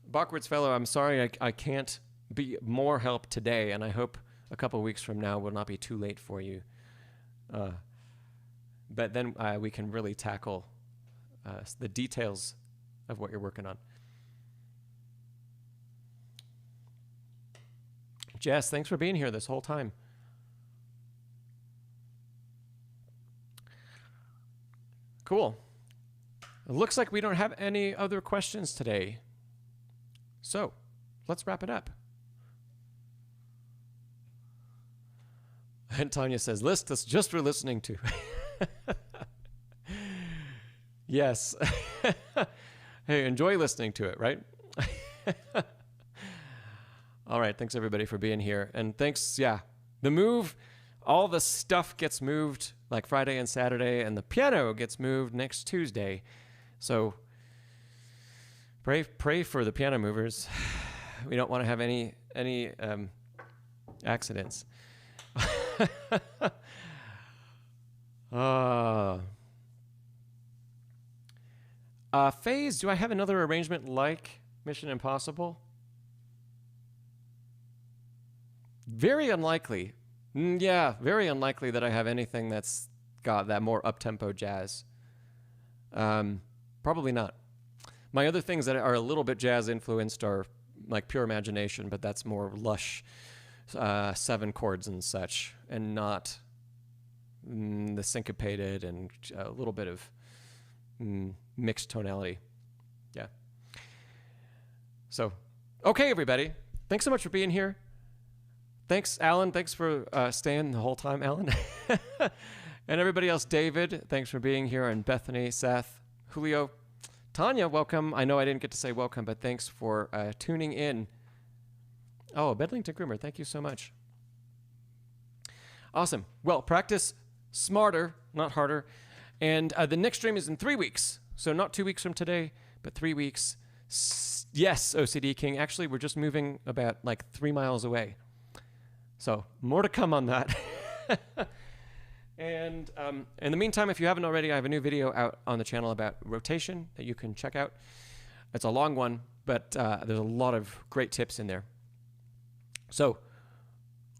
Bachwards Fellow, I'm sorry I can't be more help today, and I hope a couple weeks from now will not be too late for you. But then we can really tackle the details of what you're working on. Jess, thanks for being here this whole time. Cool. It looks like we don't have any other questions today. So, let's wrap it up. And Tanya says, Liszt, that's just for listening to. Yes. Hey, enjoy listening to it, right? All right, thanks everybody for being here. And thanks, yeah, the move, all the stuff gets moved like Friday and Saturday, and the piano gets moved next Tuesday. So pray for the piano movers. We don't want to have any accidents. Phase, do I have another arrangement like Mission Impossible? Very unlikely. Yeah, very unlikely that I have anything that's got that more up-tempo jazz. Probably not. My other things that are a little bit jazz influenced are like Pure Imagination, but that's more lush 7 chords and such, and not the syncopated and a little bit of mixed tonality. Yeah. So, okay, everybody. Thanks so much for being here. Thanks, Alan. Thanks for staying the whole time, Alan. And everybody else, David, thanks for being here. And Bethany, Seth, Julio, Tanya, welcome. I know I didn't get to say welcome, but thanks for tuning in. Oh, Bedlington Groomer, thank you so much. Awesome. Well, practice smarter, not harder. And the next stream is in 3 weeks. So not 2 weeks from today, but 3 weeks. Yes, OCD King. Actually, we're just moving about like 3 miles away. So more to come on that. And in the meantime, if you haven't already, I have a new video out on the channel about rotation that you can check out. It's a long one, but there's a lot of great tips in there. So,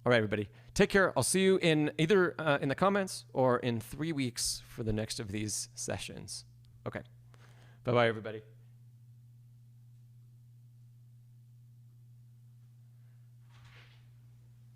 all right, everybody, take care. I'll see you in either in the comments or in 3 weeks for the next of these sessions. Okay. Bye-bye, everybody.